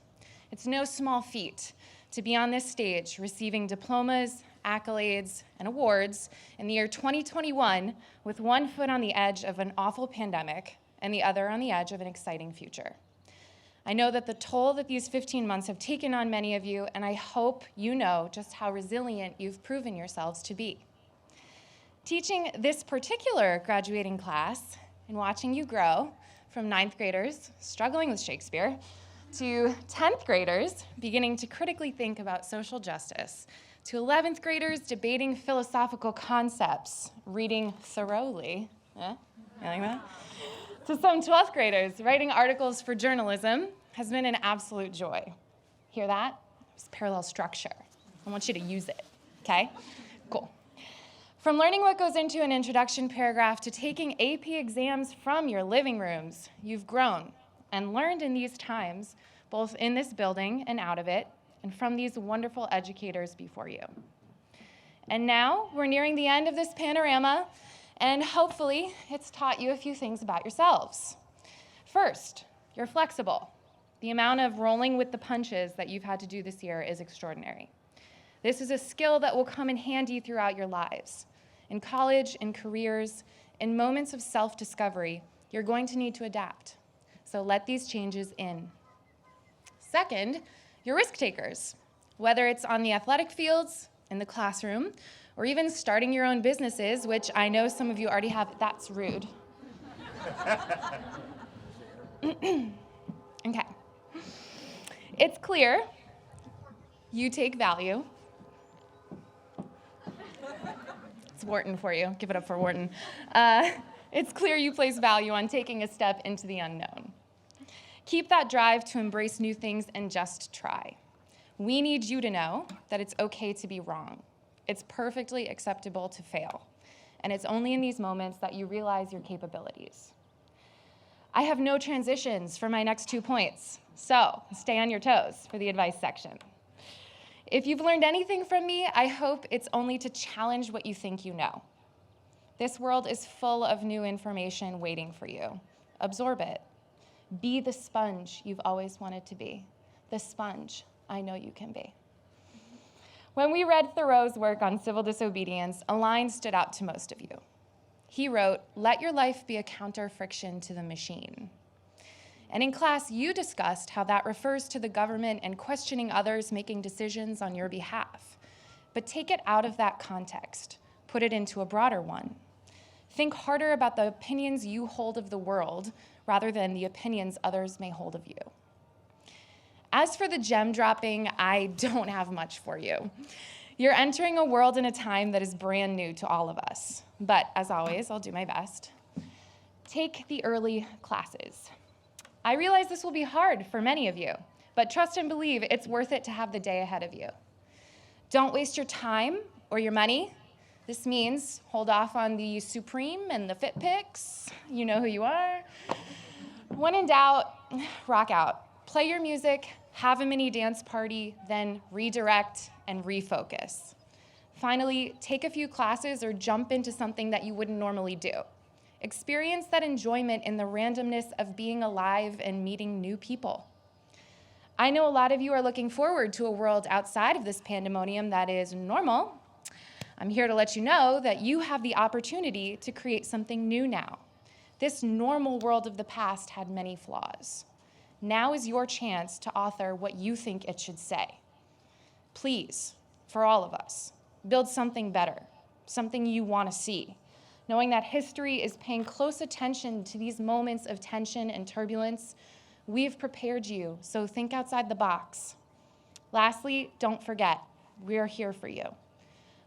It's no small feat to be on this stage receiving diplomas, accolades, and awards in the year 2021 with 1 foot on the edge of an awful pandemic and the other on the edge of an exciting future. I know that the toll that these 15 months have taken on many of you, and I hope you know just how resilient you've proven yourselves to be. Teaching this particular graduating class and watching you grow from 9th graders struggling with Shakespeare to 10th graders beginning to critically think about social justice, to 11th graders debating philosophical concepts, reading thoroughly, you like that? To some 12th graders writing articles for journalism has been an absolute joy. Hear that? It's parallel structure. I want you to use it, okay? Cool. From learning what goes into an introduction paragraph to taking AP exams from your living rooms, you've grown and learned in these times, both in this building and out of it, and from these wonderful educators before you. And now we're nearing the end of this panorama, and hopefully it's taught you a few things about yourselves. First, you're flexible. The amount of rolling with the punches that you've had to do this year is extraordinary. This is a skill that will come in handy throughout your lives. In college, in careers, in moments of self-discovery, you're going to need to adapt. So let these changes in. Second, you're risk takers. Whether it's on the athletic fields, in the classroom, or even starting your own businesses, which I know some of you already have. That's rude. Okay. It's clear you take value. It's Wharton for you. Give it up for Wharton. It's clear you place value on taking a step into the unknown. Keep that drive to embrace new things and just try. We need you to know that it's okay to be wrong. It's perfectly acceptable to fail. And it's only in these moments that you realize your capabilities. I have no transitions for my next 2 points, so stay on your toes for the advice section. If you've learned anything from me, I hope it's only to challenge what you think you know. This world is full of new information waiting for you. Absorb it. Be the sponge you've always wanted to be. The sponge I know you can be. When we read Thoreau's work on civil disobedience, a line stood out to most of you. He wrote, "Let your life be a counter-friction to the machine." And in class, you discussed how that refers to the government and questioning others making decisions on your behalf. But take it out of that context. Put it into a broader one. Think harder about the opinions you hold of the world rather than the opinions others may hold of you. As for the gem dropping, I don't have much for you. You're entering a world and a time that is brand new to all of us. But as always, I'll do my best. Take the early classes. I realize this will be hard for many of you, but trust and believe it's worth it to have the day ahead of you. Don't waste your time or your money. This means hold off on the Supreme and the Fit Pics. You know who you are. When in doubt, rock out. Play your music, have a mini dance party, then redirect and refocus. Finally, take a few classes or jump into something that you wouldn't normally do. Experience that enjoyment in the randomness of being alive and meeting new people. I know a lot of you are looking forward to a world outside of this pandemonium that is normal. I'm here to let you know that you have the opportunity to create something new now. This normal world of the past had many flaws. Now is your chance to author what you think it should say. Please, for all of us, build something better, something you want to see, knowing that history is paying close attention to these moments of tension and turbulence. We've prepared you, so think outside the box. Lastly, don't forget, we're here for you.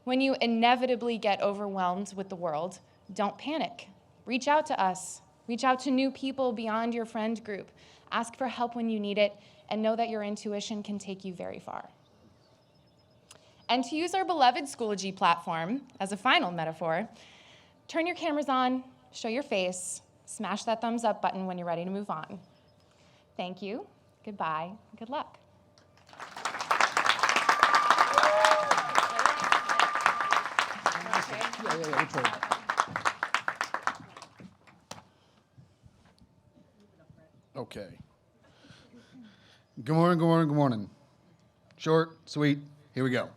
When you inevitably get overwhelmed with the world, don't panic. Reach out to us. Reach out to new people beyond your friend group. Ask for help when you need it, and know that your intuition can take you very far. And to use our beloved Schoology platform as a final metaphor, turn your cameras on, show your face, smash that thumbs up button when you're ready to move on. Thank you, goodbye, good luck. Okay. Good morning, good morning, good morning. Short, sweet, here we go.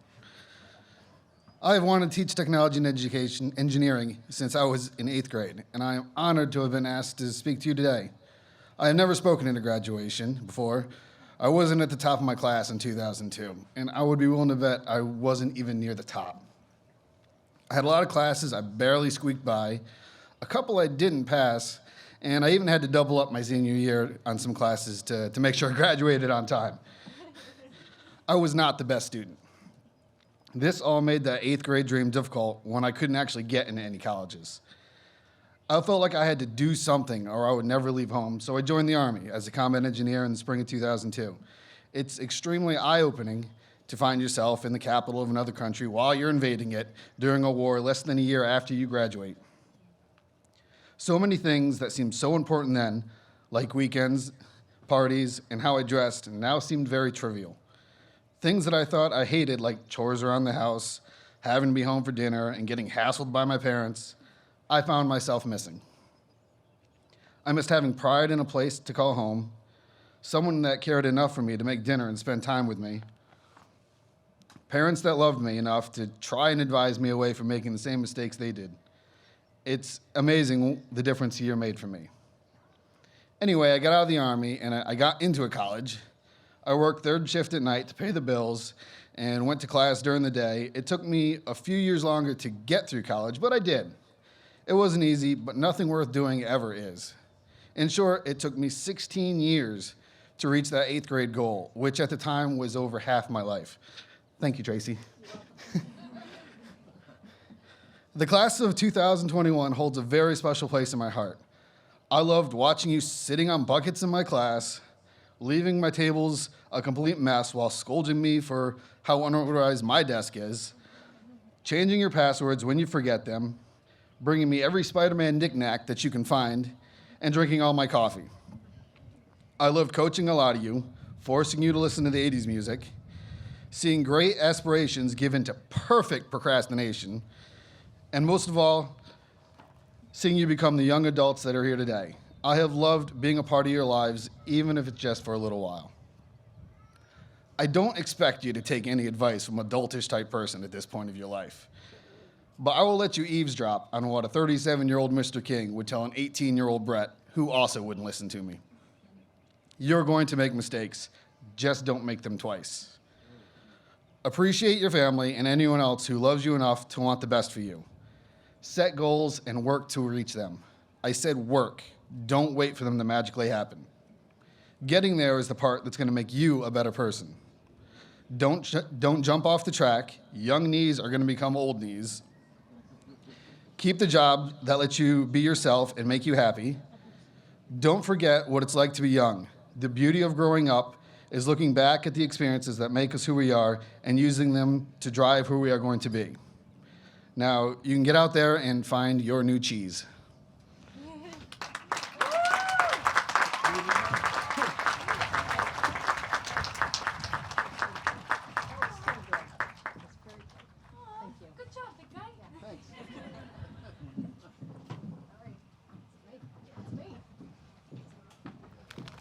I have wanted to teach technology and engineering since I was in 8th grade, and I am honored to have been asked to speak to you today. I have never spoken at a graduation before. I wasn't at the top of my class in 2002, and I would be willing to bet I wasn't even near the top. I had a lot of classes I barely squeaked by, a couple I didn't pass, and I even had to double up my senior year on some classes to make sure I graduated on time. I was not the best student. This all made that 8th grade dream difficult when I couldn't actually get into any colleges. I felt like I had to do something or I would never leave home, so I joined the Army as a combat engineer in the spring of 2002. It's extremely eye-opening to find yourself in the capital of another country while you're invading it during a war less than a year after you graduate. So many things that seemed so important then, like weekends, parties, and how I dressed, now seemed very trivial. Things that I thought I hated, like chores around the house, having to be home for dinner, and getting hassled by my parents, I found myself missing. I missed having pride in a place to call home, someone that cared enough for me to make dinner and spend time with me, parents that loved me enough to try and advise me away from making the same mistakes they did. It's amazing the difference a year made for me. Anyway, I got out of the Army and I got into a college. I worked 3rd shift at night to pay the bills and went to class during the day. It took me a few years longer to get through college, but I did. It wasn't easy, but nothing worth doing ever is. In short, it took me 16 years to reach that 8th grade goal, which at the time was over half my life. Thank you, Tracy. The class of 2021 holds a very special place in my heart. I loved watching you sitting on buckets in my class, leaving my tables a complete mess while scolding me for how unorganized my desk is, changing your passwords when you forget them, bringing me every Spider-Man knick-knack that you can find, and drinking all my coffee. I loved coaching a lot of you, forcing you to listen to the 80s music, seeing great aspirations given to perfect procrastination, and most of all, seeing you become the young adults that are here today. I have loved being a part of your lives, even if it's just for a little while. I don't expect you to take any advice from a adultish type person at this point of your life, but I will let you eavesdrop on what a 37-year-old Mr. King would tell an 18-year-old Brett, who also wouldn't listen to me. You're going to make mistakes, just don't make them twice. Appreciate your family and anyone else who loves you enough to want the best for you. Set goals and work to reach them. I said work. Don't wait for them to magically happen. Getting there is the part that's going to make you a better person. Don't jump off the track. Young knees are going to become old knees. Keep the job that lets you be yourself and make you happy. Don't forget what it's like to be young. The beauty of growing up is looking back at the experiences that make us who we are and using them to drive who we are going to be. Now, you can get out there and find your new cheese.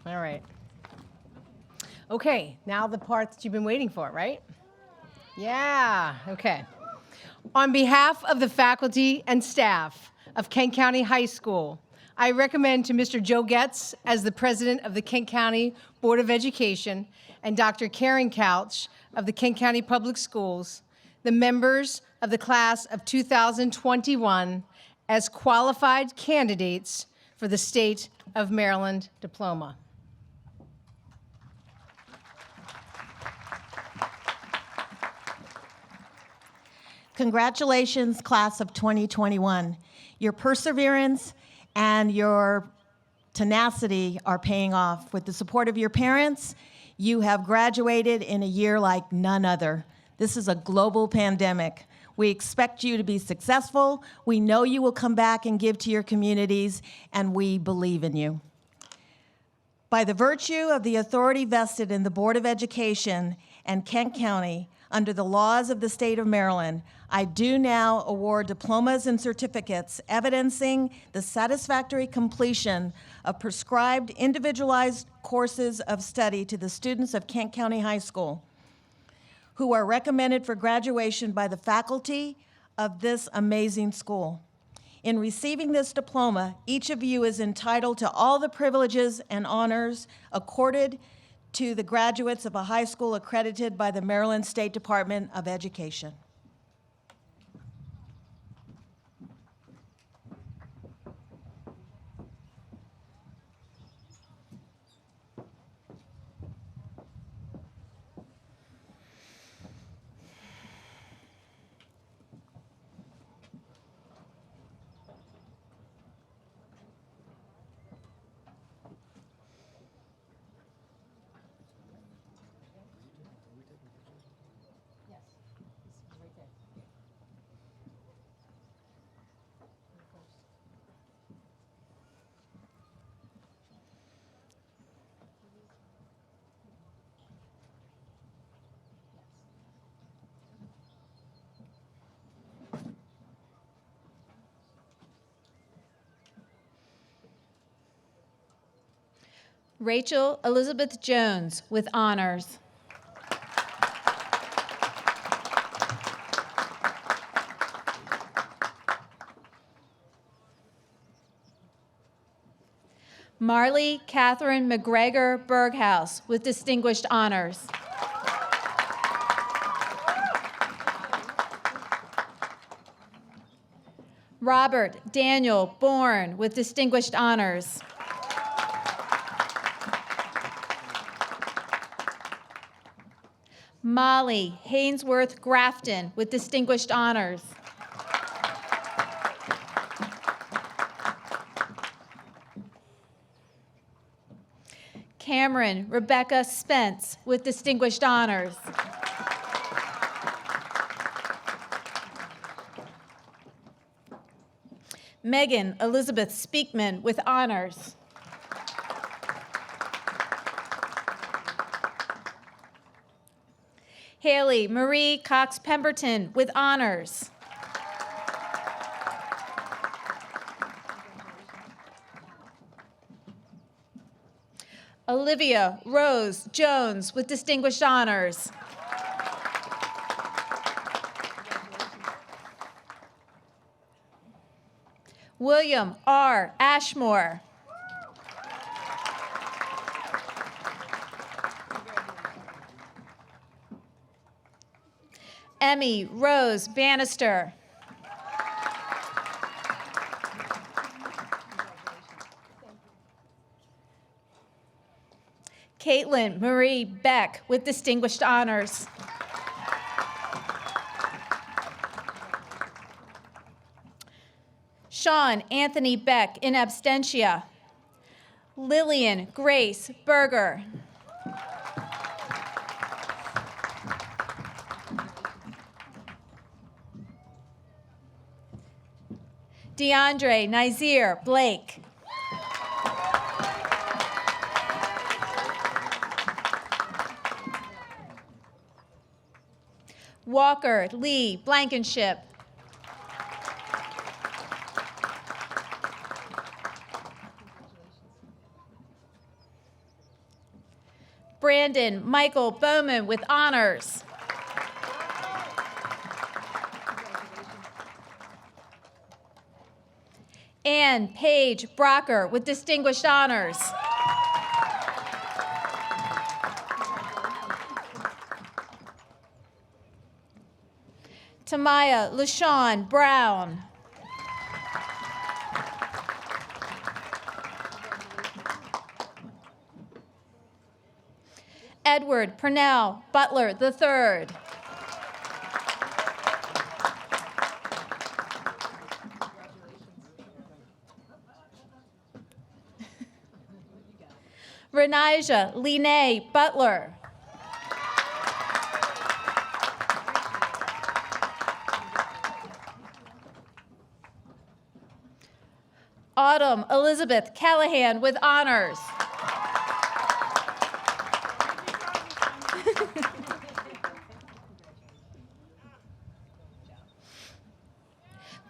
All right. Okay, now the part that you've been waiting for, right? Yeah, okay. On behalf of the faculty and staff of Kent County High School, I recommend to Mr. Joe Getz as the president of the Kent County Board of Education and Dr. Karen Couch of the Kent County Public Schools, the members of the class of 2021 as qualified candidates for the State of Maryland diploma. Congratulations, class of 2021. Your perseverance and your tenacity are paying off. With the support of your parents, you have graduated in a year like none other. This is a global pandemic. We expect you to be successful. We know you will come back and give to your communities, and we believe in you. By the virtue of the authority vested in the Board of Education and Kent County, under the laws of the state of Maryland, I do now award diplomas and certificates evidencing the satisfactory completion of prescribed individualized courses of study to the students of Kent County High School who are recommended for graduation by the faculty of this amazing school. In receiving this diploma, each of you is entitled to all the privileges and honors accorded to the graduates of a high school accredited by the Maryland State Department of Education. Rachel Elizabeth Jones with honors. Marley Catherine McGregor Berghaus with distinguished honors. Robert Daniel Bourne with distinguished honors. Molly Hainsworth Grafton with distinguished honors. Cameron Rebecca Spence with distinguished honors. Megan Elizabeth Speakman with honors. Haley Marie Cox Pemberton with honors. Olivia Rose Jones with distinguished honors. William R. Ashmore. Emmy Rose Bannister. Caitlin Marie Beck with distinguished honors. Sean Anthony Beck in absentia. Lillian Grace Berger. DeAndre Nazir Blake. Walker Lee Blankenship. Brandon Michael Bowman with honors. Ann Paige Brocker with distinguished honors. Tamaya LaShawn Brown. Edward Purnell Butler III. Renijah Lene Butler. Autumn Elizabeth Callahan with honors.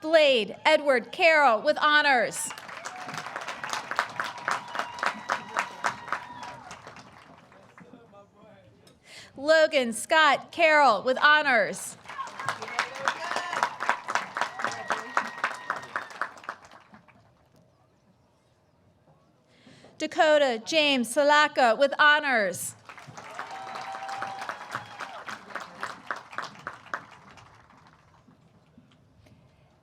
Blade Edward Carroll with honors. Logan Scott Carroll with honors. Dakota James Salaka with honors.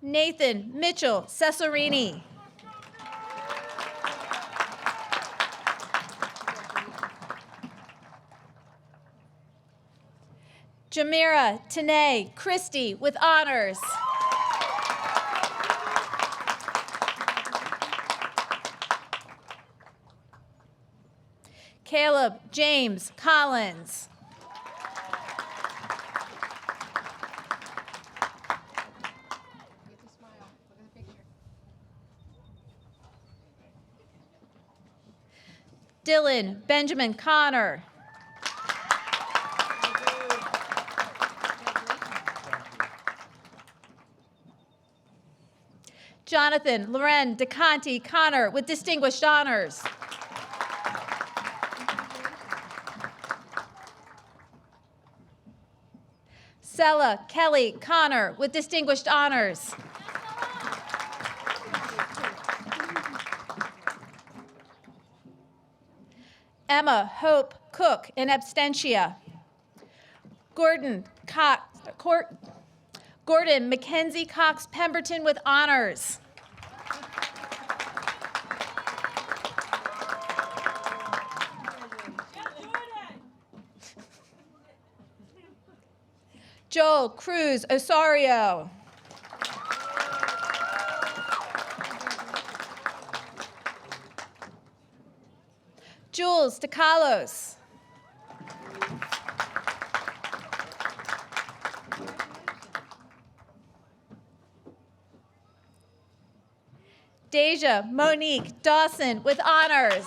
Nathan Mitchell Cesarini. Jamira Tanae Christie with honors. Caleb James Collins. Dylan Benjamin Connor. Jonathan Loren DeConti Connor with distinguished honors. Sella Kelly Connor with distinguished honors. Emma Hope Cook in absentia. Gordon Mackenzie Cox Pemberton with honors. Joel Cruz Osorio. Jules DeCalos. Deja Monique Dawson with honors.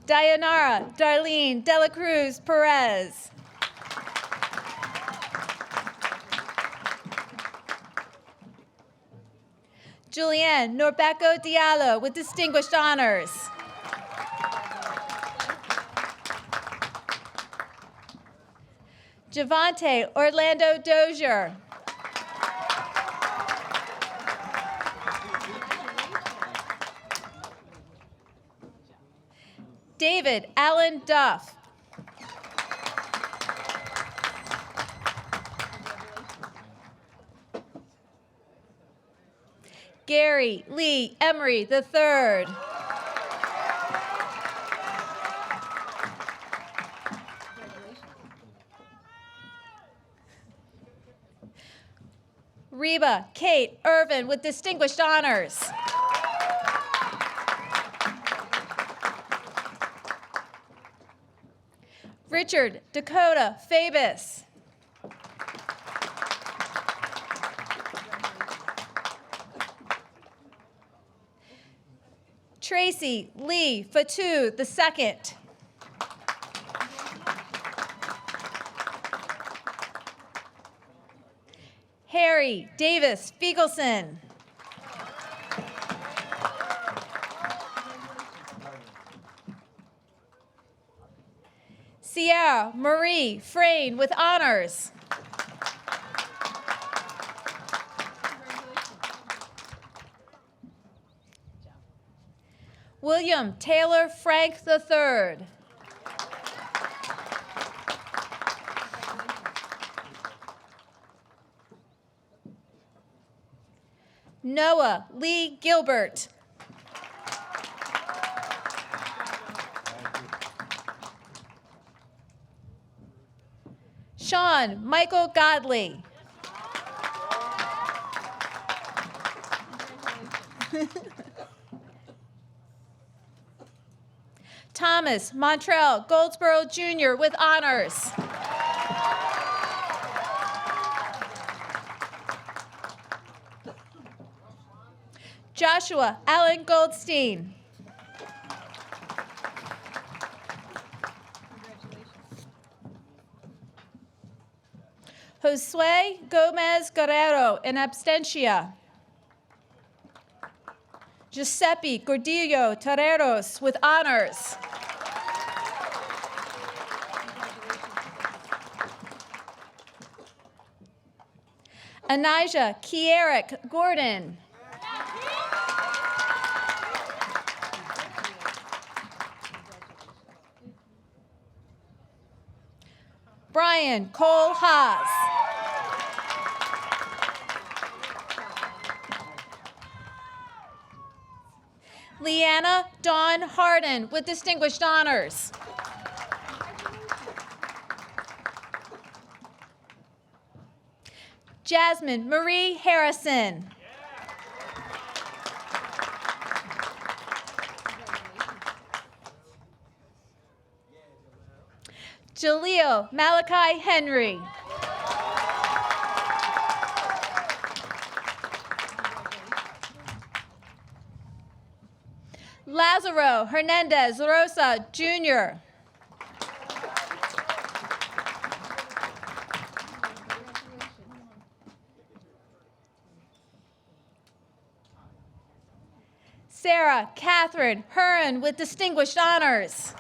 Dayanara Darlene Dela Cruz Perez. Julianne Norbeco Diallo with distinguished honors. Javante Orlando Dozier. David Allen Duff. Gary Lee Emery III. Reba Kate Irvin with distinguished honors. Richard Dakota Fabus. Tracy Lee Fatu II. Harry Davis Fiegelson. Sierra Marie Frayne with honors. William Taylor Frank III. Noah Lee Gilbert. Sean Michael Godley. Thomas Montrell Goldsboro Jr. with honors. Joshua Allen Goldstein. Josue Gomez Guerrero in absentia. Giuseppe Gordillo Toreros with honors. Anijah Kierick Gordon. Brian Cole Haas. Leanna Dawn Harden with distinguished honors. Jasmine Marie Harrison. Jaleel Malachi Henry. Lazaro Hernandez Rosa Jr. Sarah Catherine Hearn with distinguished honors.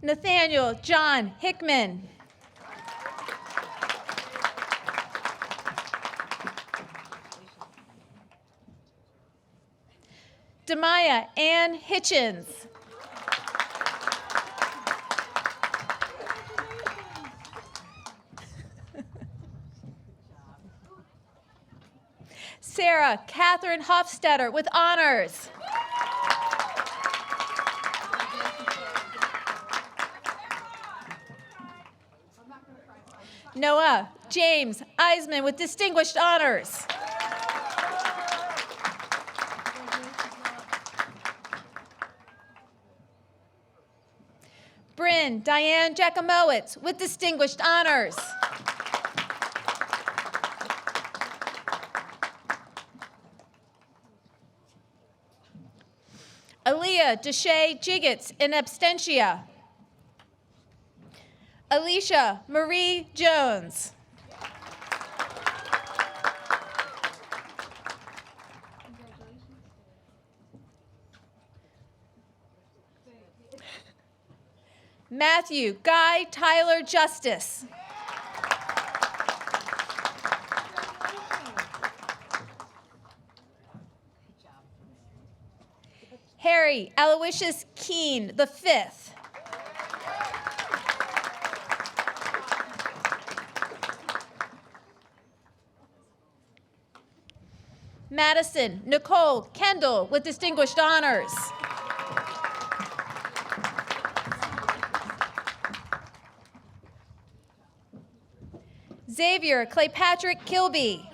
Nathaniel John Hickman. Demaya Ann Hitchens. Sarah Catherine Hofstetter with honors. Noah James Eisman with distinguished honors. Bryn Diane Jacomowitz with distinguished honors. Aaliyah Deshay Jiggets in absentia. Alicia Marie Jones. Matthew Guy Tyler Justice. Harry Aloysius Keene V. Madison Nicole Kendall with distinguished honors. Xavier Claypatrick Kilby.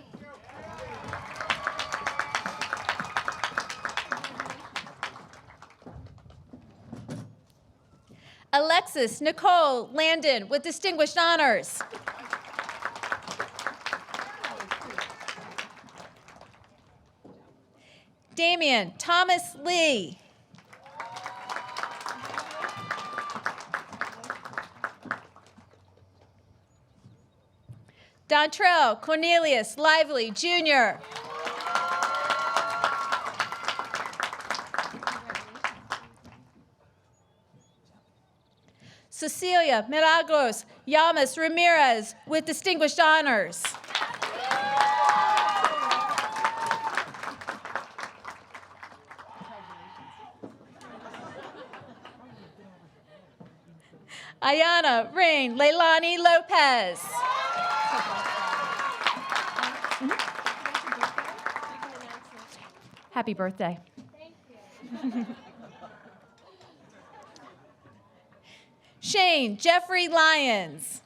Alexis Nicole Landon with distinguished honors. Damian Thomas Lee. Dontrell Cornelius Lively, Jr. Cecilia Milagros Llamas Ramirez with distinguished honors. Ayana Rain Leilani Lopez. Happy birthday. Shane Jeffrey Lyons.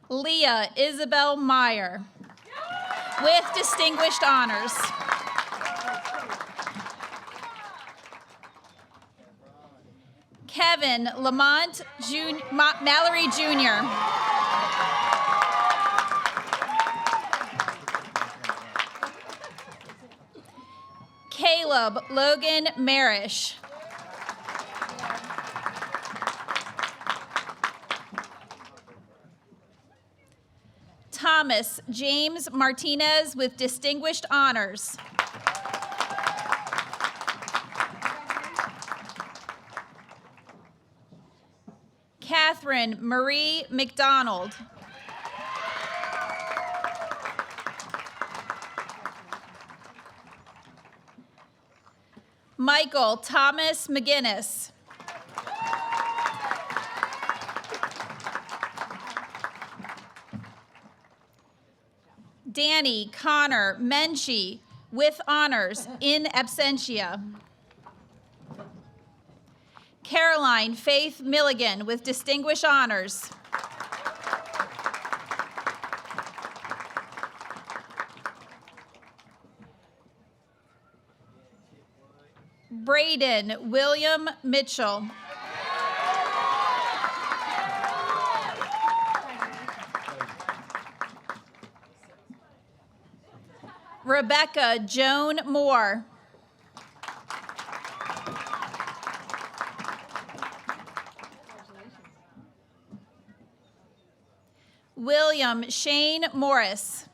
Leah Isabel Meyer with distinguished honors. Kevin Lamont Mallory Jr. Caleb Logan Marish. Thomas James Martinez with distinguished honors. Catherine Marie McDonald. Michael Thomas McGinnis. Danny Connor Menchie with honors in absentia. Caroline Faith Milligan with distinguished honors. Braden William Mitchell. Rebecca Joan Moore. William Shane Morris.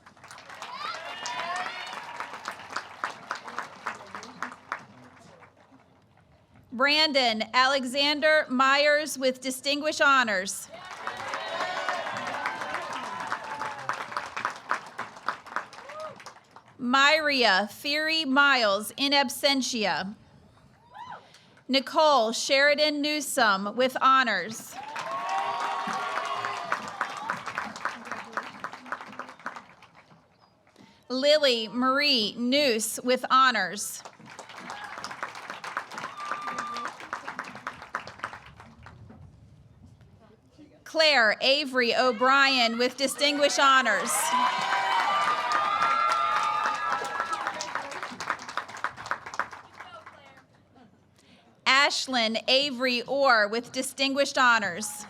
Brandon Alexander Myers with distinguished honors. Myria Theory Miles in absentia. Nicole Sheridan Newsome with honors. Lily Marie Noose with honors. Claire Avery O'Brien with distinguished honors. Ashlyn Avery Orr with distinguished honors.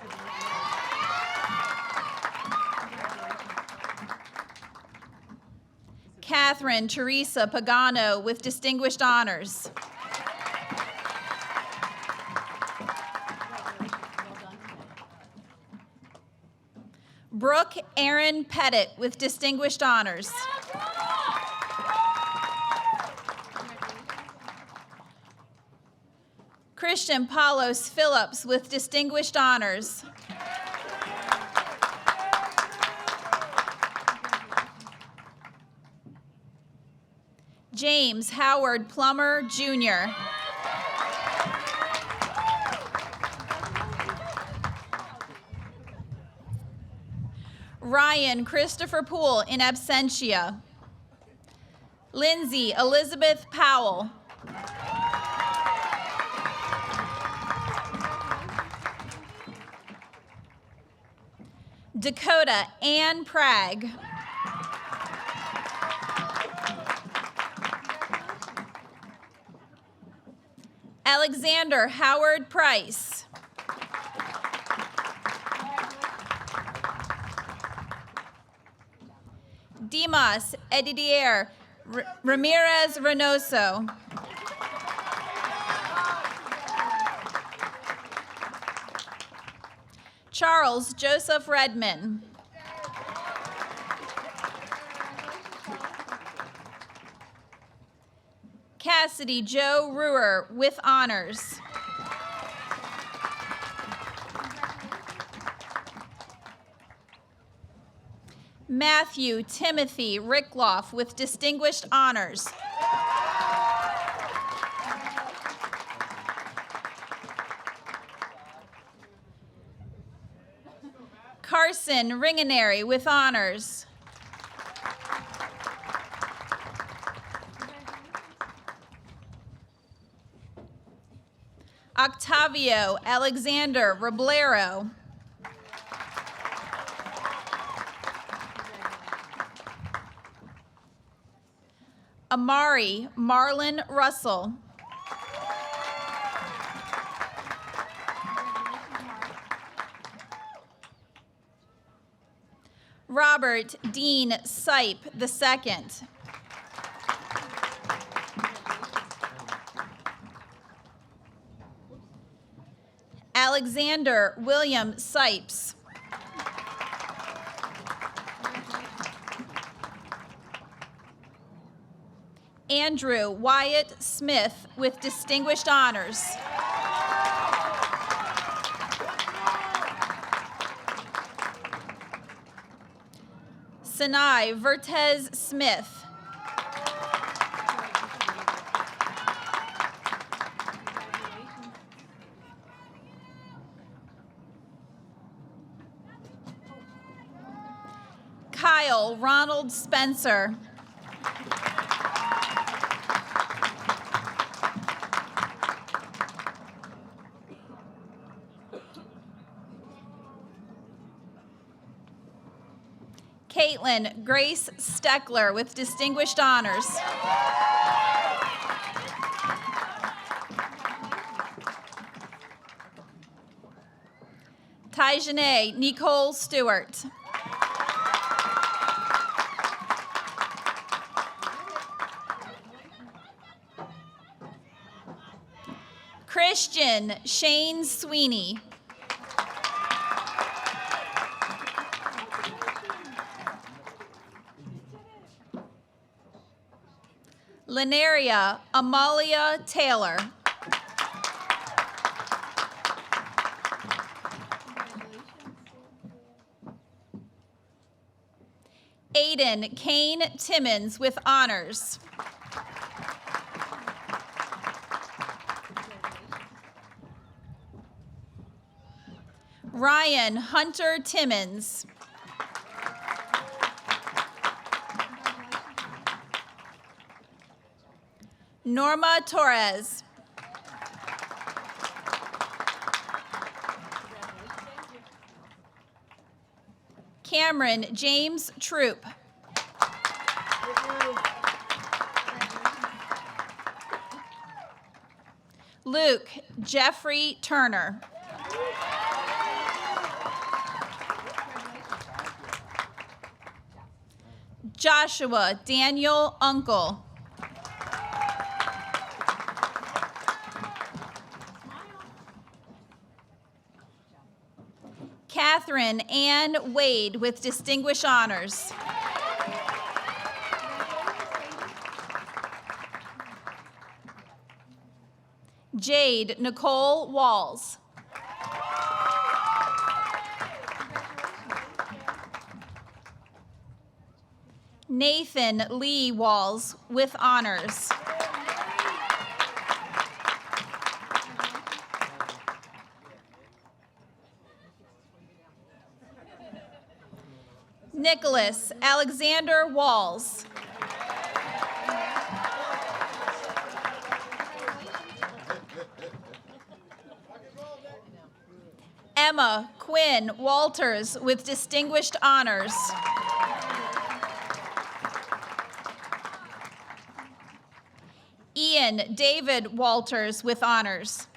Catherine Teresa Pagano with distinguished honors. Brooke Aaron Pettit with distinguished honors. Christian Paulos Phillips with distinguished honors. James Howard Plummer, Jr. Ryan Christopher Poole, in absentia. Lindsay Elizabeth Powell. Dakota Ann Pragg. Alexander Howard Price. Dimas Edidier Ramirez Reynoso. Charles Joseph Redman. Cassidy Joe Ruhr, with honors. Matthew Timothy Rickloff, with distinguished honors. Carson Ringaneri, with honors. Octavio Alexander Roblero. Amari Marlon Russell. Robert Dean Sipe II. Alexander William Sipes. Andrew Wyatt Smith, with distinguished honors. Sinai Vertez Smith. Kyle Ronald Spencer. Caitlin Grace Steckler, with distinguished honors. Tyjanae Nicole Stewart. Christian Shane Sweeney. Linaria Amalia Taylor. Aiden Kane Timmons, with honors. Ryan Hunter Timmons. Norma Torres. Cameron James Troop. Luke Jeffrey Turner. Joshua Daniel Uncle. Catherine Ann Wade, with distinguished honors. Jade Nicole Walls. Nathan Lee Walls, with honors. Nicholas Alexander Walls. Emma Quinn Walters with distinguished honors. Ian David Walters with honors.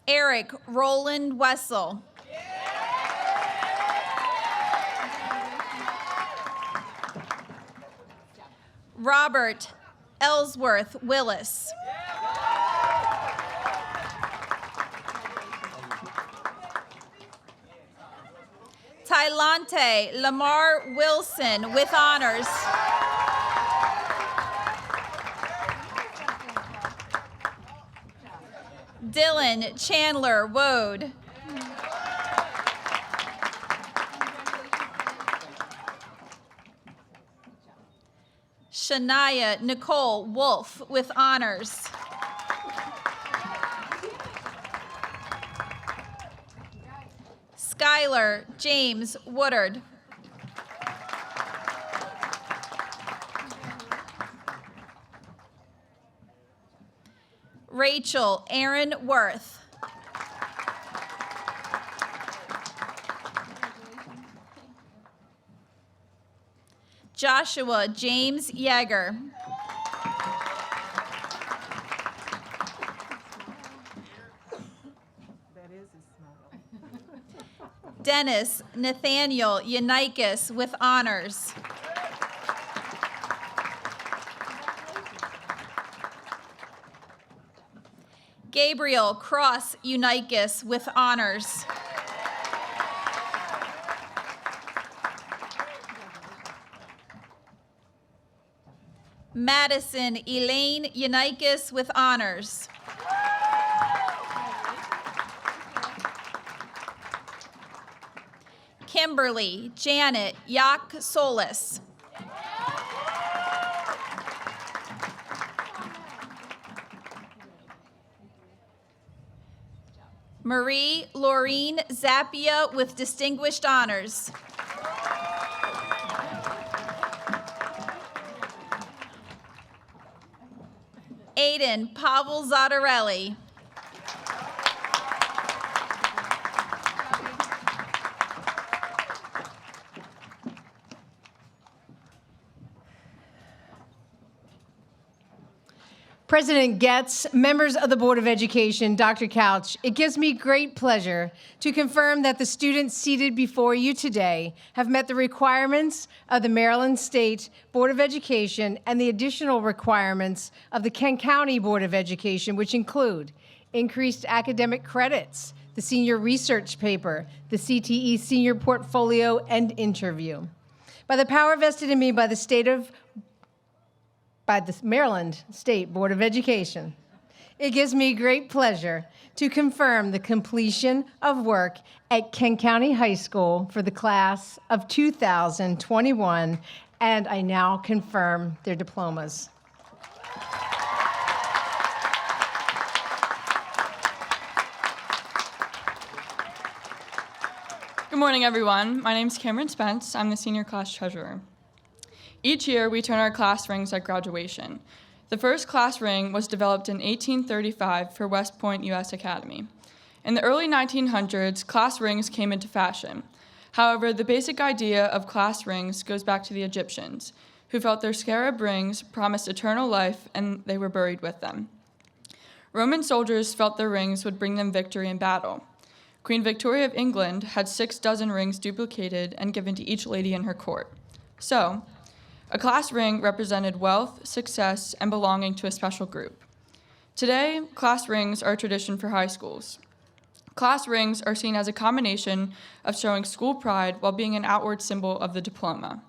Eric Roland Wessel. Robert Ellsworth Willis. Tylante Lamar Wilson with honors. Dylan Chandler Wode. Shania Nicole Wolf with honors. Skylar James Woodard. Rachel Aaron Worth. Joshua James Yeager. Dennis Nathaniel Yanikis with honors. Gabriel Cross Unikis with honors. Madison Elaine Unikis with honors. Kimberly Janet Yak Solis. Marie Laureen Zappia with distinguished honors. Aiden Pavel Zottarelli. President Getz, members of the Board of Education, Dr. Couch, it gives me great pleasure to confirm that the students seated before you today have met the requirements of the Maryland State Board of Education and the additional requirements of the Kent County Board of Education, which include increased academic credits, the senior research paper, the CTE senior portfolio and interview. By the power vested in me by the Maryland State Board of Education, it gives me great pleasure to confirm the completion of work at Kent County High School for the class of 2021, and I now confirm their diplomas. Good morning, everyone. My name is Cameron Spence. I'm the senior class treasurer. Each year, we turn our class rings at graduation. The first class ring was developed in 1835 for West Point U.S. Academy. In the early 1900s, class rings came into fashion. However, the basic idea of class rings goes back to the Egyptians, who felt their scarab rings promised eternal life and they were buried with them. Roman soldiers felt their rings would bring them victory in battle. Queen Victoria of England had 6 dozen rings duplicated and given to each lady in her court. So, a class ring represented wealth, success, and belonging to a special group. Today, class rings are a tradition for high schools. Class rings are seen as a combination of showing school pride while being an outward symbol of the diploma.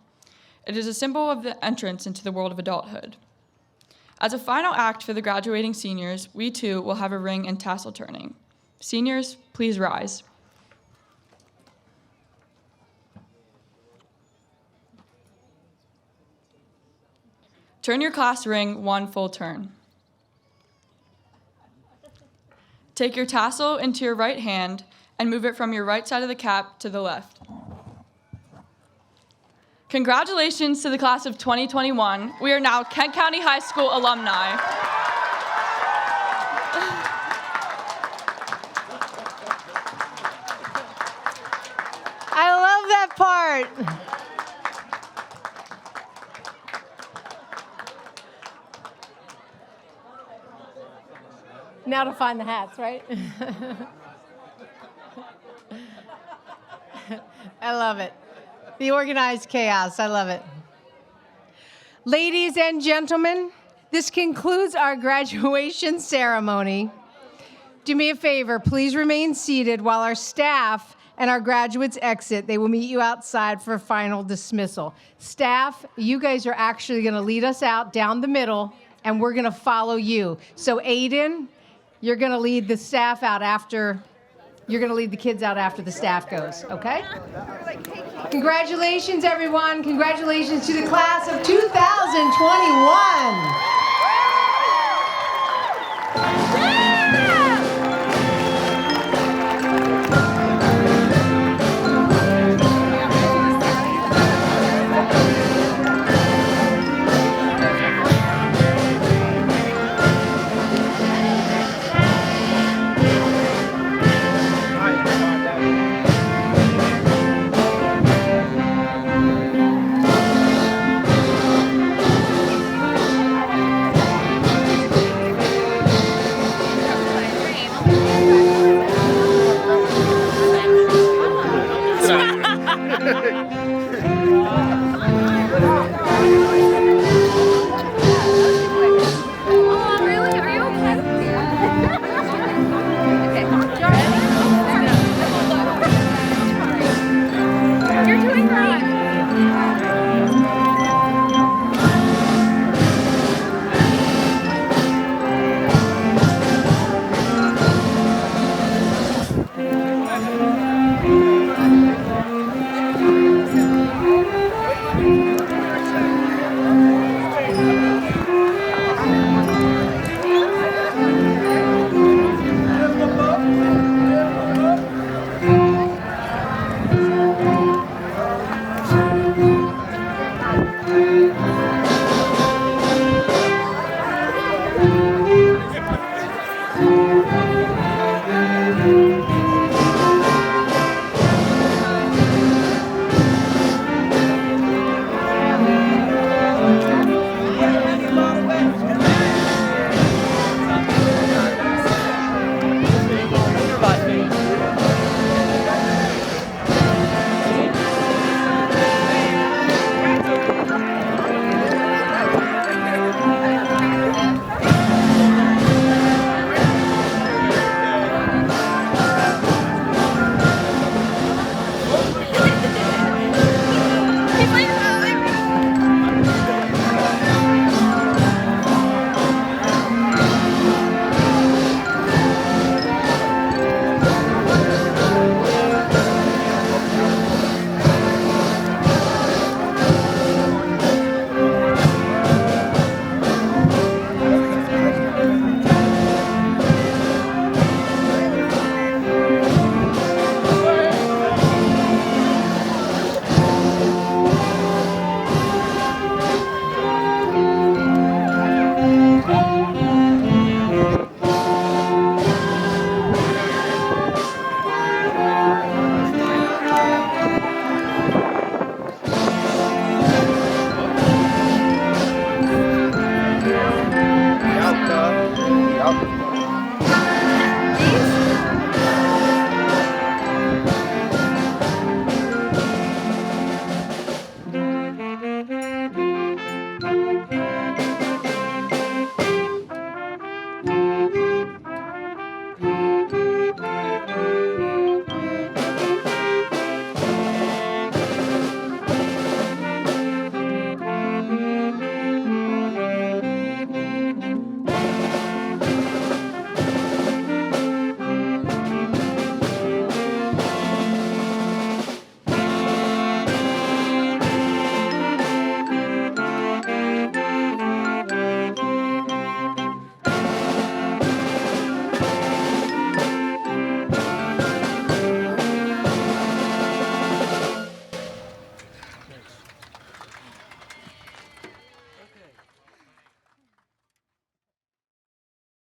It is a symbol of the entrance into the world of adulthood. As a final act for the graduating seniors, we too will have a ring and tassel turning. Seniors, please rise. Turn your class ring one full turn. Take your tassel into your right hand and move it from your right side of the cap to the left. Congratulations to the class of 2021. We are now Kent County High School alumni. I love that part. Now to find the hats, right? I love it. The organized chaos, I love it. Ladies and gentlemen, this concludes our graduation ceremony. Do me a favor, please remain seated while our staff and our graduates exit. They will meet you outside for final dismissal. Staff, you guys are actually gonna lead us out down the middle, and we're gonna follow you. So Aiden, you're gonna lead the staff out after, you're gonna lead the kids out after the staff goes, okay? Congratulations, everyone. Congratulations to the class of 2021.